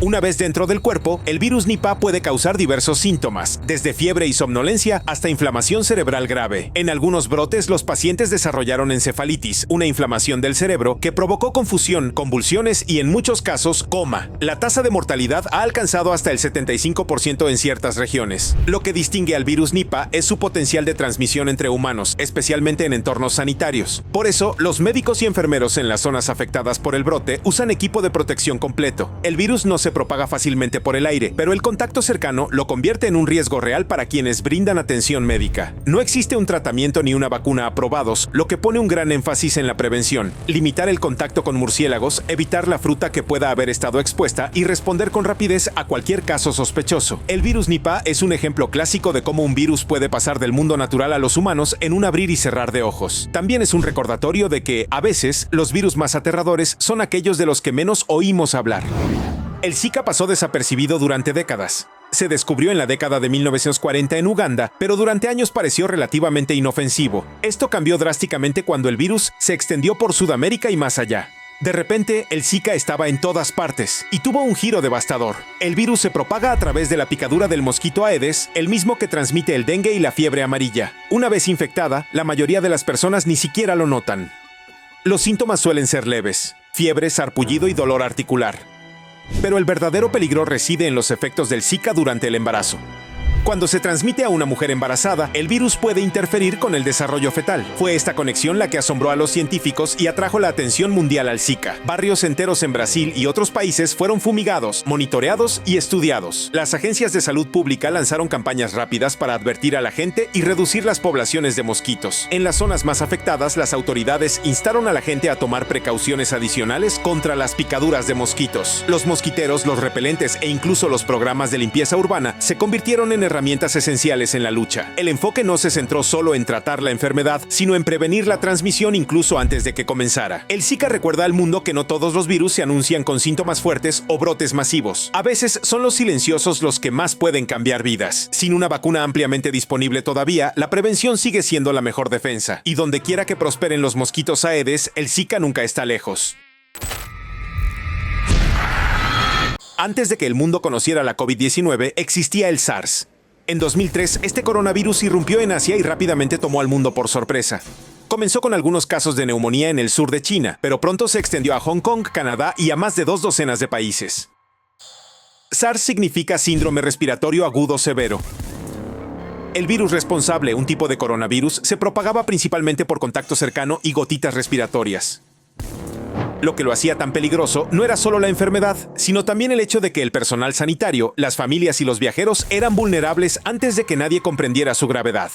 Una vez dentro del cuerpo, el virus Nipah puede causar diversos síntomas, desde fiebre y somnolencia hasta inflamación cerebral grave. En algunos brotes, los pacientes desarrollaron encefalitis, una inflamación del cerebro que provocó confusión, convulsiones y en muchos casos, coma. La tasa de mortalidad ha alcanzado hasta el 75% en ciertas regiones. Lo que distingue al virus Nipah es su potencial de transmisión entre humanos, especialmente en entornos sanitarios. Por eso, los médicos y enfermeros en las zonas afectadas por el brote usan equipo de protección completo. El virus no se propaga fácilmente por el aire, pero el contacto cercano lo convierte en un riesgo real para quienes brindan atención médica. No existe un tratamiento ni una vacuna aprobados, lo que pone un gran énfasis en la prevención, limitar el contacto con murciélagos, evitar la fruta que pueda haber estado expuesta y responder con rapidez a cualquier caso sospechoso. El virus Nipah es un ejemplo clásico de cómo un virus puede pasar del mundo natural a los humanos en un abrir y cerrar de ojos. También es un recordatorio de que, a veces, los virus más aterradores son aquellos de los que menos oímos hablar. El Zika pasó desapercibido durante décadas. Se descubrió en la década de 1940 en Uganda, pero durante años pareció relativamente inofensivo. Esto cambió drásticamente cuando el virus se extendió por Sudamérica y más allá. De repente, el Zika estaba en todas partes y tuvo un giro devastador. El virus se propaga a través de la picadura del mosquito Aedes, el mismo que transmite el dengue y la fiebre amarilla. Una vez infectada, la mayoría de las personas ni siquiera lo notan. Los síntomas suelen ser leves: fiebre, sarpullido y dolor articular. Pero el verdadero peligro reside en los efectos del Zika durante el embarazo. Cuando se transmite a una mujer embarazada, el virus puede interferir con el desarrollo fetal. Fue esta conexión la que asombró a los científicos y atrajo la atención mundial al Zika. Barrios enteros en Brasil y otros países fueron fumigados, monitoreados y estudiados. Las agencias de salud pública lanzaron campañas rápidas para advertir a la gente y reducir las poblaciones de mosquitos. En las zonas más afectadas, las autoridades instaron a la gente a tomar precauciones adicionales contra las picaduras de mosquitos. Los mosquiteros, los repelentes e incluso los programas de limpieza urbana se convirtieron en herramientas esenciales en la lucha. El enfoque no se centró solo en tratar la enfermedad, sino en prevenir la transmisión incluso antes de que comenzara. El Zika recuerda al mundo que no todos los virus se anuncian con síntomas fuertes o brotes masivos. A veces son los silenciosos los que más pueden cambiar vidas. Sin una vacuna ampliamente disponible todavía, la prevención sigue siendo la mejor defensa. Y donde quiera que prosperen los mosquitos Aedes, el Zika nunca está lejos. Antes de que el mundo conociera la COVID-19, existía el SARS. En 2003, este coronavirus irrumpió en Asia y rápidamente tomó al mundo por sorpresa. Comenzó con algunos casos de neumonía en el sur de China, pero pronto se extendió a Hong Kong, Canadá y a más de 2 docenas de países. SARS significa síndrome respiratorio agudo severo. El virus responsable, un tipo de coronavirus, se propagaba principalmente por contacto cercano y gotitas respiratorias. Lo que lo hacía tan peligroso no era solo la enfermedad, sino también el hecho de que el personal sanitario, las familias y los viajeros eran vulnerables antes de que nadie comprendiera su gravedad.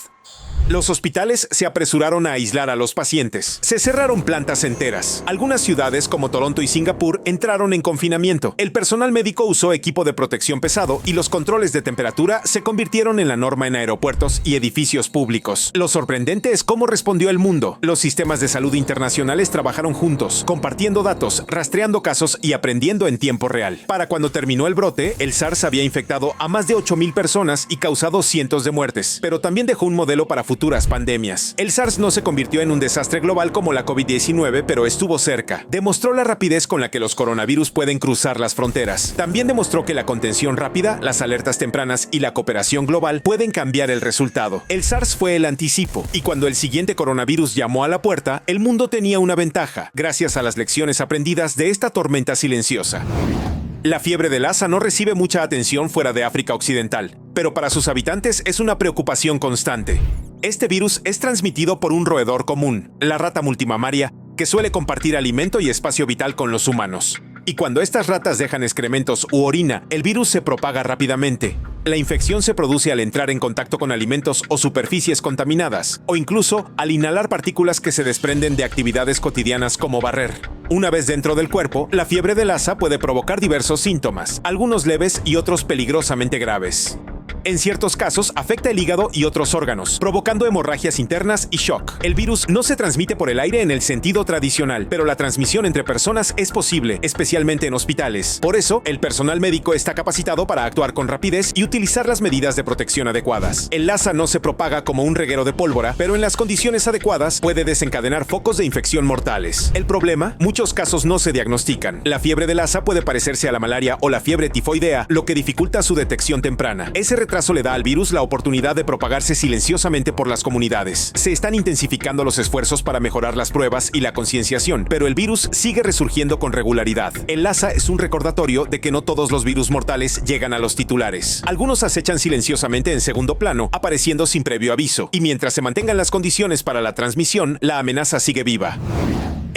Los hospitales se apresuraron a aislar a los pacientes. Se cerraron plantas enteras. Algunas ciudades, como Toronto y Singapur, entraron en confinamiento. El personal médico usó equipo de protección pesado y los controles de temperatura se convirtieron en la norma en aeropuertos y edificios públicos. Lo sorprendente es cómo respondió el mundo. Los sistemas de salud internacionales trabajaron juntos, compartiendo datos, rastreando casos y aprendiendo en tiempo real. Para cuando terminó el brote, el SARS había infectado a más de 8,000 personas y causado cientos de muertes, pero también dejó un modelo para futuras pandemias. El SARS no se convirtió en un desastre global como la COVID-19, pero estuvo cerca. Demostró la rapidez con la que los coronavirus pueden cruzar las fronteras. También demostró que la contención rápida, las alertas tempranas y la cooperación global pueden cambiar el resultado. El SARS fue el anticipo, y cuando el siguiente coronavirus llamó a la puerta, el mundo tenía una ventaja, gracias a las lecciones aprendidas de esta tormenta silenciosa. La fiebre de Lassa no recibe mucha atención fuera de África Occidental, pero para sus habitantes es una preocupación constante. Este virus es transmitido por un roedor común, la rata multimamaria, que suele compartir alimento y espacio vital con los humanos. Y cuando estas ratas dejan excrementos u orina, el virus se propaga rápidamente. La infección se produce al entrar en contacto con alimentos o superficies contaminadas, o incluso al inhalar partículas que se desprenden de actividades cotidianas como barrer. Una vez dentro del cuerpo, la fiebre de Lassa puede provocar diversos síntomas, algunos leves y otros peligrosamente graves. En ciertos casos, afecta el hígado y otros órganos, provocando hemorragias internas y shock. El virus no se transmite por el aire en el sentido tradicional, pero la transmisión entre personas es posible, especialmente en hospitales. Por eso, el personal médico está capacitado para actuar con rapidez y utilizar las medidas de protección adecuadas. El Lassa no se propaga como un reguero de pólvora, pero en las condiciones adecuadas puede desencadenar focos de infección mortales. El problema, muchos casos no se diagnostican. La fiebre de Lassa puede parecerse a la malaria o la fiebre tifoidea, lo que dificulta su detección temprana. Ese retraso le da al virus la oportunidad de propagarse silenciosamente por las comunidades. Se están intensificando los esfuerzos para mejorar las pruebas y la concienciación, pero el virus sigue resurgiendo con regularidad. El Lassa es un recordatorio de que no todos los virus mortales llegan a los titulares. Algunos acechan silenciosamente en segundo plano, apareciendo sin previo aviso, y mientras se mantengan las condiciones para la transmisión, la amenaza sigue viva.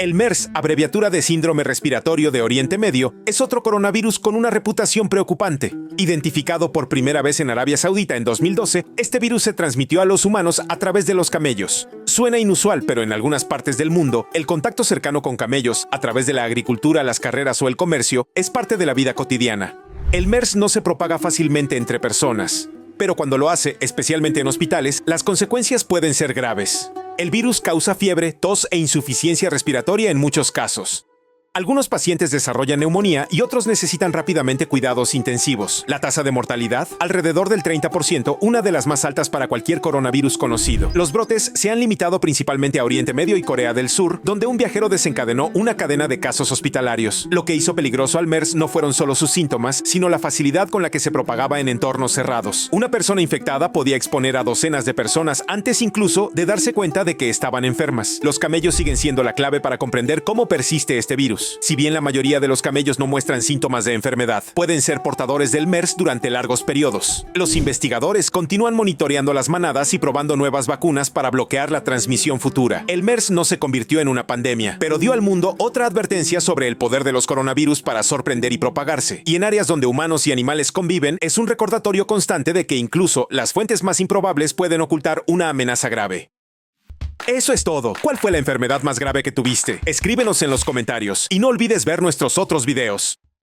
El MERS, abreviatura de Síndrome Respiratorio de Oriente Medio, es otro coronavirus con una reputación preocupante. Identificado por primera vez en Arabia Saudita en 2012, este virus se transmitió a los humanos a través de los camellos. Suena inusual, pero en algunas partes del mundo, el contacto cercano con camellos, a través de la agricultura, las carreras o el comercio, es parte de la vida cotidiana. El MERS no se propaga fácilmente entre personas, pero cuando lo hace, especialmente en hospitales, las consecuencias pueden ser graves. El virus causa fiebre, tos e insuficiencia respiratoria en muchos casos. Algunos pacientes desarrollan neumonía y otros necesitan rápidamente cuidados intensivos. La tasa de mortalidad, alrededor del 30%, una de las más altas para cualquier coronavirus conocido. Los brotes se han limitado principalmente a Oriente Medio y Corea del Sur, donde un viajero desencadenó una cadena de casos hospitalarios. Lo que hizo peligroso al MERS no fueron solo sus síntomas, sino la facilidad con la que se propagaba en entornos cerrados. Una persona infectada podía exponer a docenas de personas antes incluso de darse cuenta de que estaban enfermas. Los camellos siguen siendo la clave para comprender cómo persiste este virus. Si bien la mayoría de los camellos no muestran síntomas de enfermedad, pueden ser portadores del MERS durante largos periodos. Los investigadores continúan monitoreando las manadas y probando nuevas vacunas para bloquear la transmisión futura. El MERS no se convirtió en una pandemia, pero dio al mundo otra advertencia sobre el poder de los coronavirus para sorprender y propagarse. Y en áreas donde humanos y animales conviven, es un recordatorio constante de que incluso las fuentes más improbables pueden ocultar una amenaza grave. Eso es todo. ¿Cuál fue la enfermedad más grave que tuviste? Escríbenos en los comentarios y no olvides ver nuestros otros videos.